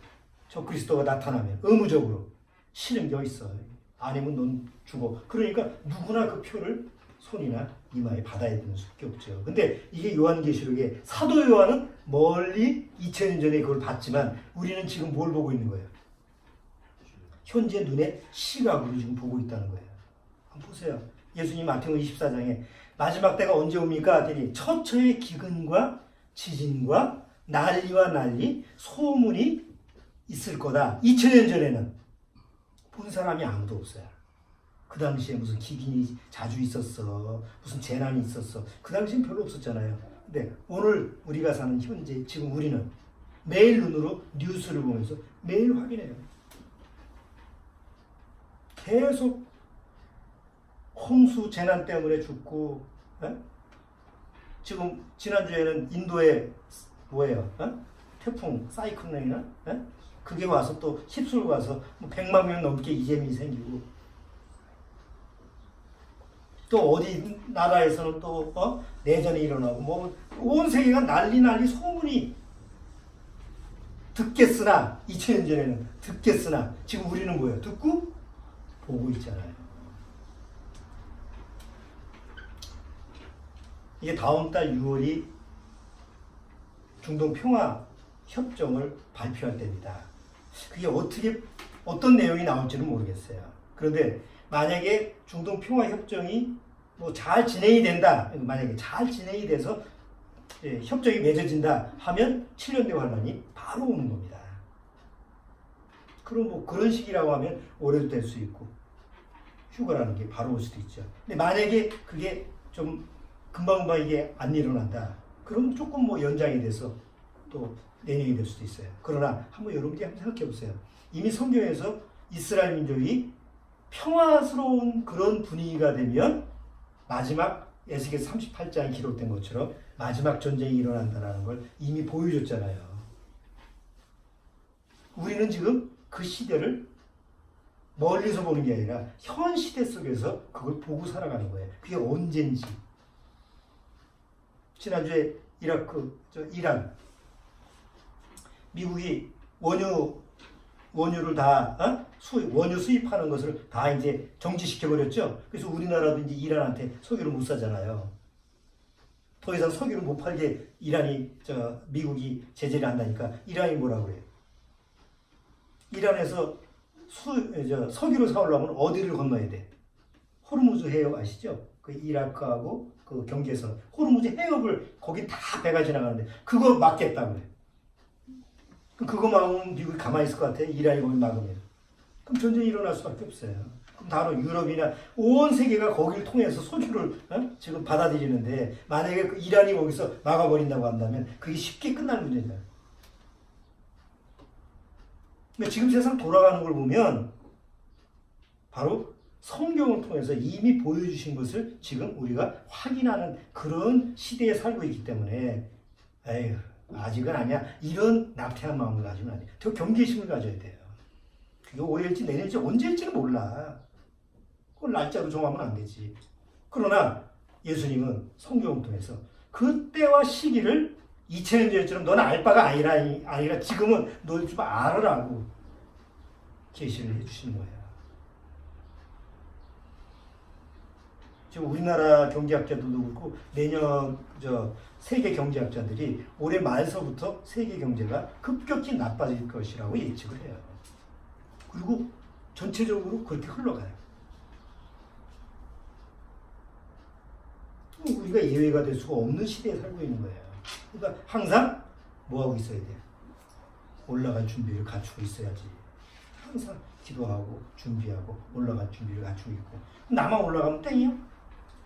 적그리스도가 나타나면 의무적으로 싫은 게 있어. 아니면 넌 죽어. 그러니까 누구나 그 표를 손이나 이마에 받아야 되는 수밖에 없죠. 근데 이게 요한계시록에 사도 요한은 멀리 2000년 전에 그걸 봤지만 우리는 지금 뭘 보고 있는 거예요? 현재 눈의 시각으로 지금 보고 있다는 거예요. 한번 보세요. 예수님 마태복음 24장에 마지막 때가 언제 옵니까? 하더니 처처의 기근과 지진과 난리와 난리, 소문이 있을 거다. 2000년 전에는 본 사람이 아무도 없어요. 그 당시에 무슨 기근이 자주 있었어. 무슨 재난이 있었어. 그 당시엔 별로 없었잖아요. 근데 오늘 우리가 사는 현재 지금 우리는 매일 눈으로 뉴스를 보면서 매일 확인해요. 계속 홍수 재난 때문에 죽고 지금 지난주에는 인도에 뭐예요? 태풍 사이클론이나 그게 와서 또 휩쓸고 와서 100만 명 넘게 이재민이 생기고 또 어디 나라에서는 또 내전이 일어나고 뭐 온 세계가 난리 소문이 듣겠으나 2000년 전에는 듣겠으나 지금 우리는 뭐예요? 듣고 보고 있잖아요. 이게 다음 달 6월이 중동 평화 협정을 발표할 때입니다. 그게 어떤 내용이 나올지는 모르겠어요. 그런데 만약에 중동 평화 협정이 뭐 잘 진행이 된다, 만약에 잘 진행이 돼서 협정이 맺어진다 하면 7년 대 환란이 바로 오는 겁니다. 그럼 뭐 그런 식이라고 하면 올해도 될 수 있고 휴가라는 게 바로 올 수도 있죠. 근데 만약에 그게 좀 금방금방 이게 안 일어난다. 그럼 조금 뭐 연장이 돼서 또 내년이 될 수도 있어요. 그러나 한번 여러분들이 한번 생각해 보세요. 이미 성경에서 이스라엘 민족이 평화스러운 그런 분위기가 되면 마지막 에스겔 38장에 기록된 것처럼 마지막 전쟁이 일어난다는 걸 이미 보여줬잖아요. 우리는 지금 그 시대를 멀리서 보는 게 아니라 현 시대 속에서 그걸 보고 살아가는 거예요. 그게 언젠지. 지난주에 이란 미국이 원유를 다 원유 수입하는 것을 다 이제 정지시켜 버렸죠. 그래서 우리나라도 이제 이란한테 석유를 못 사잖아요. 더 이상 석유를 못 팔게 미국이 제재를 한다니까 이란이 뭐라고 그래요? 이란에서 석유를 사오려면 어디를 건너야 돼? 호르무즈 해협 아시죠? 그 이라크하고 그 경계선 호르무즈 해협을 거기 다 배가 지나가는데 그거 막겠다고 그래. 그거 막으면 미국이 가만히 있을 것 같아. 이란이 거기 막으면. 그럼 전쟁이 일어날 수밖에 없어요. 그럼 바로 유럽이나 온 세계가 거기를 통해서 소주를 지금 받아들이는데 만약에 그 이란이 거기서 막아버린다고 한다면 그게 쉽게 끝날 문제다. 그러니까 지금 세상 돌아가는 걸 보면 바로 성경을 통해서 이미 보여주신 것을 지금 우리가 확인하는 그런 시대에 살고 있기 때문에 에휴 아직은 아니야 이런 낙태한 마음을 가지면 안 돼. 더 경계심을 가져야 돼요. 그게 올해일지 내년일지 언제일지는 몰라. 그걸 날짜로 정하면 안 되지. 그러나 예수님은 성경을 통해서 그때와 시기를 2000년 전처럼 너는 알 바가 아니라 지금은 너 좀 알으라고 계시를 해주시는 거예요. 지금 우리나라 경제학자들도 그렇고 내년 세계 경제학자들이 올해 말서부터 세계 경제가 급격히 나빠질 것이라고 예측을 해요. 그리고 전체적으로 그렇게 흘러가요. 우리가 예외가 될 수가 없는 시대에 살고 있는 거예요. 그러니까 항상 뭐 하고 있어야 돼? 올라갈 준비를 갖추고 있어야지. 항상 기도하고 준비하고 올라갈 준비를 갖추고 있고. 나만 올라가면 땡이요?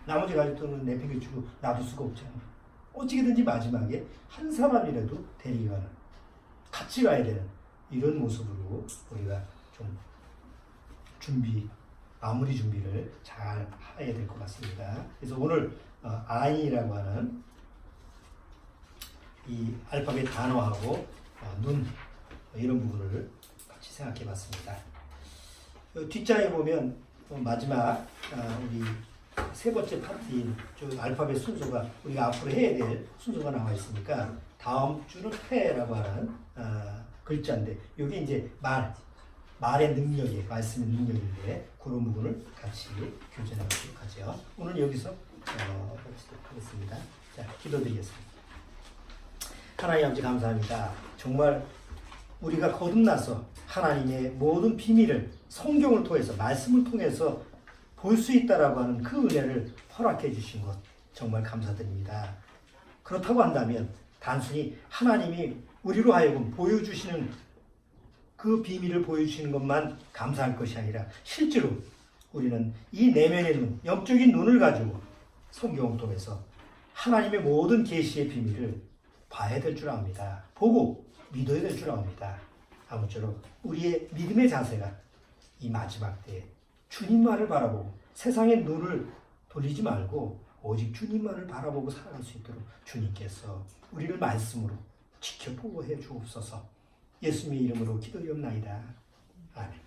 나머지 가족들은 내팽개치고 놔둘 수가 없잖아. 어찌든지 마지막에 한 사람이라도 데리고 가는, 같이 가야 되는 이런 모습으로 우리가 좀 마무리 준비를 잘 해야 될 것 같습니다. 그래서 오늘 I라고 하는 이 알파벳 단어하고 눈 이런 부분을 같이 생각해 봤습니다. 뒷장에 보면 마지막 우리 세 번째 파트인 알파벳 순서가 우리가 앞으로 해야 될 순서가 나와 있으니까 다음 주는 회라고 하는 글자인데 이게 이제 말의 능력이 말씀의 능력인데 그런 부분을 같이 교전해 보도록 하죠. 오늘 여기서 하겠습니다. 자, 기도드리겠습니다. 하나님 아버지 감사합니다. 정말 우리가 거듭나서 하나님의 모든 비밀을 성경을 통해서 말씀을 통해서 볼 수 있다라고 하는 그 은혜를 허락해 주신 것 정말 감사드립니다. 그렇다고 한다면 단순히 하나님이 우리로 하여금 보여주시는 그 비밀을 보여주시는 것만 감사할 것이 아니라 실제로 우리는 이 내면의 눈, 영적인 눈을 가지고 성경을 통해서 하나님의 모든 계시의 비밀을 봐야 될 줄 압니다. 보고 믿어야 될 줄 압니다. 아무쪼록 우리의 믿음의 자세가 이 마지막 때에 주님만을 바라보고 세상의 눈을 돌리지 말고 오직 주님만을 바라보고 살아갈 수 있도록 주님께서 우리를 말씀으로 지켜보고 해 주옵소서. 예수님의 이름으로 기도드리옵나이다. 아멘.